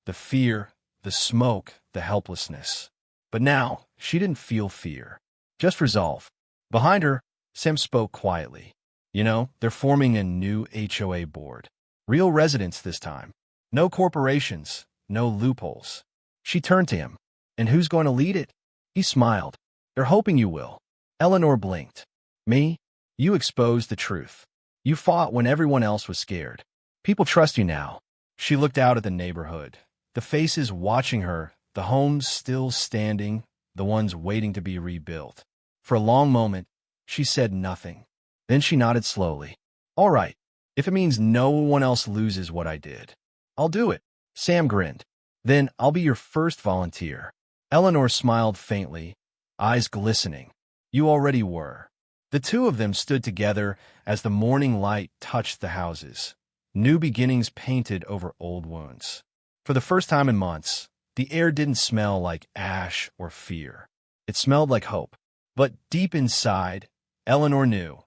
The fear, the smoke, the helplessness. But now, she didn't feel fear, just resolve. Behind her, Sam spoke quietly. "You know, they're forming a new HOA board. Real residents this time. No corporations, no loopholes." She turned to him. "And who's going to lead it?" He smiled. "They're hoping you will." Eleanor blinked. "Me? You exposed the truth. You fought when everyone else was scared. People trust you now." She looked out at the neighborhood, the faces watching her, the homes still standing, the ones waiting to be rebuilt. For a long moment, she said nothing. Then she nodded slowly. "All right, if it means no one else loses what I did, I'll do it." Sam grinned. "Then I'll be your first volunteer." Eleanor smiled faintly, eyes glistening. "You already were." The two of them stood together as the morning light touched the houses, new beginnings painted over old wounds. For the first time in months, the air didn't smell like ash or fear. It smelled like hope. But deep inside, Eleanor knew,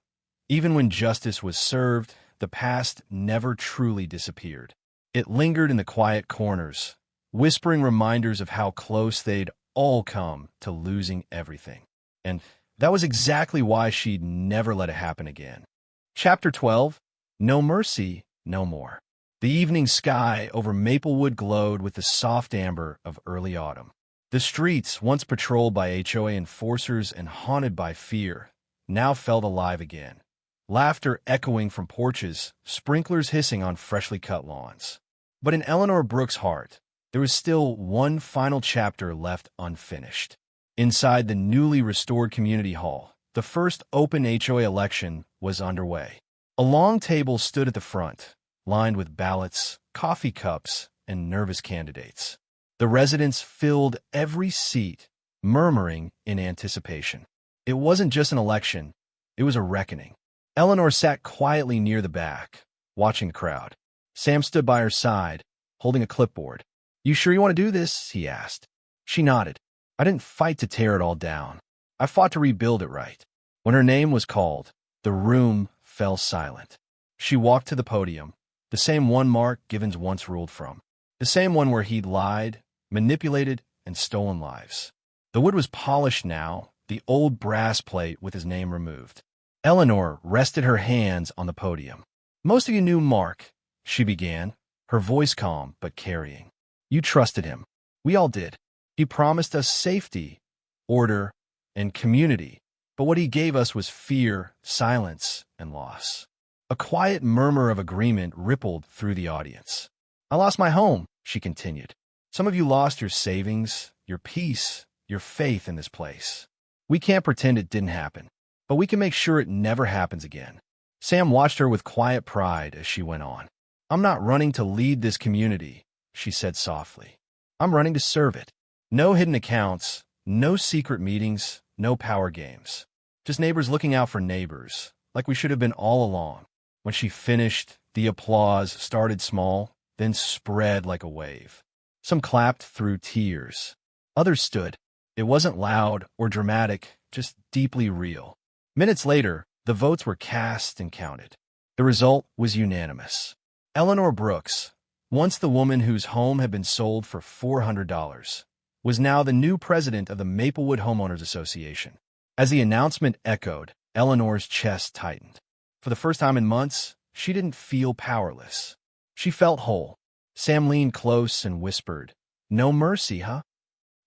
even when justice was served, the past never truly disappeared. It lingered in the quiet corners, whispering reminders of how close they'd all come to losing everything. And that was exactly why she'd never let it happen again. Chapter 12, No Mercy, No More. The evening sky over Maplewood glowed with the soft amber of early autumn. The streets, once patrolled by HOA enforcers and haunted by fear, now felt alive again. Laughter echoing from porches, sprinklers hissing on freshly cut lawns. But in Eleanor Brooks' heart, there was still one final chapter left unfinished. Inside the newly restored community hall, the first open HOA election was underway. A long table stood at the front, lined with ballots, coffee cups, and nervous candidates. The residents filled every seat, murmuring in anticipation. It wasn't just an election, it was a reckoning. Eleanor sat quietly near the back, watching the crowd. Sam stood by her side, holding a clipboard. "You sure you want to do this?" he asked. She nodded. "I didn't fight to tear it all down. I fought to rebuild it right." When her name was called, the room fell silent. She walked to the podium, the same one Mark Givens once ruled from, the same one where he'd lied, manipulated, and stolen lives. The wood was polished now, the old brass plate with his name removed. Eleanor rested her hands on the podium. "Most of you knew Mark," she began, her voice calm but carrying. "You trusted him. We all did. He promised us safety, order, and community, but what he gave us was fear, silence, and loss." A quiet murmur of agreement rippled through the audience. "I lost my home," she continued. "Some of you lost your savings, your peace, your faith in this place. We can't pretend it didn't happen, but we can make sure it never happens again." Sam watched her with quiet pride as she went on. "I'm not running to lead this community," she said softly. "I'm running to serve it. No hidden accounts, no secret meetings, no power games. Just neighbors looking out for neighbors, like we should have been all along." When she finished, the applause started small, then spread like a wave. Some clapped through tears. Others stood. It wasn't loud or dramatic, just deeply real. Minutes later, the votes were cast and counted. The result was unanimous. Eleanor Brooks, once the woman whose home had been sold for $400, was now the new president of the Maplewood Homeowners Association. As the announcement echoed, Eleanor's chest tightened. For the first time in months, she didn't feel powerless. She felt whole. Sam leaned close and whispered, "No mercy, huh?"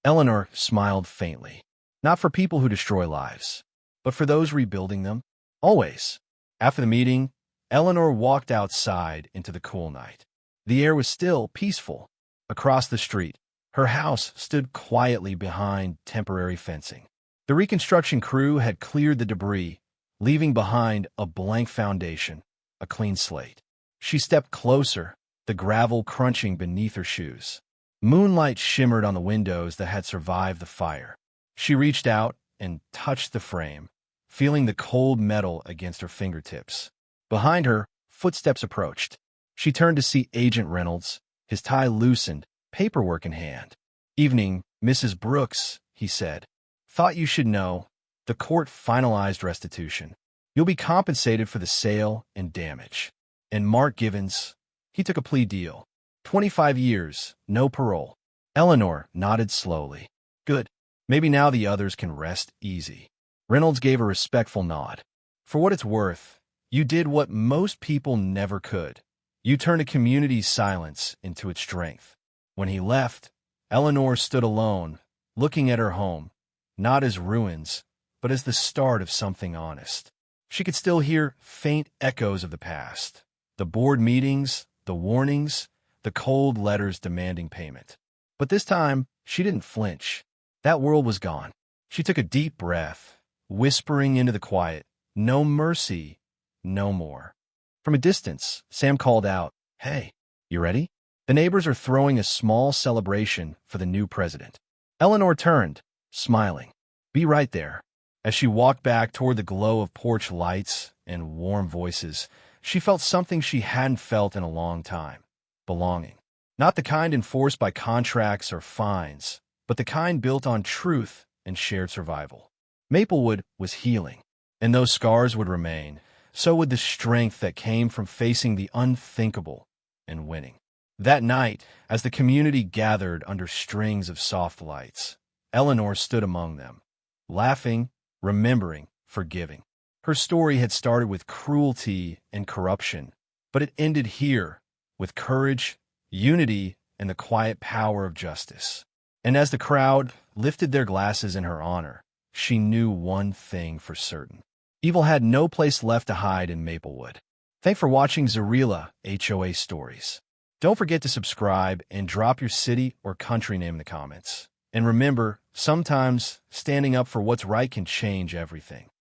Eleanor smiled faintly. "Not for people who destroy lives, but for those rebuilding them. Always." After the meeting, Eleanor walked outside into the cool night. The air was still peaceful. Across the street, her house stood quietly behind temporary fencing. The reconstruction crew had cleared the debris, leaving behind a blank foundation, a clean slate. She stepped closer, the gravel crunching beneath her shoes. Moonlight shimmered on the windows that had survived the fire. She reached out and touched the frame, feeling the cold metal against her fingertips. Behind her, footsteps approached. She turned to see Agent Reynolds, his tie loosened, paperwork in hand. "Evening, Mrs. Brooks," he said. "Thought you should know. The court finalized restitution. You'll be compensated for the sale and damage." And Mark Givens, he took a plea deal. 25 years, no parole. Eleanor nodded slowly. "Good. Maybe now the others can rest easy." Reynolds gave a respectful nod. "For what it's worth, you did what most people never could. You turned a community's silence into its strength." When he left, Eleanor stood alone, looking at her home, not as ruins, but as the start of something honest. She could still hear faint echoes of the past, the board meetings, the warnings, the cold letters demanding payment. But this time, she didn't flinch. That world was gone. She took a deep breath, whispering into the quiet, "No mercy, no more." From a distance, Sam called out, "Hey, you ready? The neighbors are throwing a small celebration for the new president." Eleanor turned, smiling. "Be right there." As she walked back toward the glow of porch lights and warm voices, she felt something she hadn't felt in a long time: belonging. Not the kind enforced by contracts or fines, but the kind built on truth and shared survival. Maplewood was healing, and those scars would remain. So would the strength that came from facing the unthinkable and winning. That night, as the community gathered under strings of soft lights, Eleanor stood among them, laughing, remembering, forgiving. Her story had started with cruelty and corruption, but it ended here, with courage, unity, and the quiet power of justice. And as the crowd lifted their glasses in her honor, she knew one thing for certain: evil had no place left to hide in Maplewood. Thanks for watching Zarela HOA Stories. Don't forget to subscribe and drop your city or country name in the comments. And remember, sometimes standing up for what's right can change everything.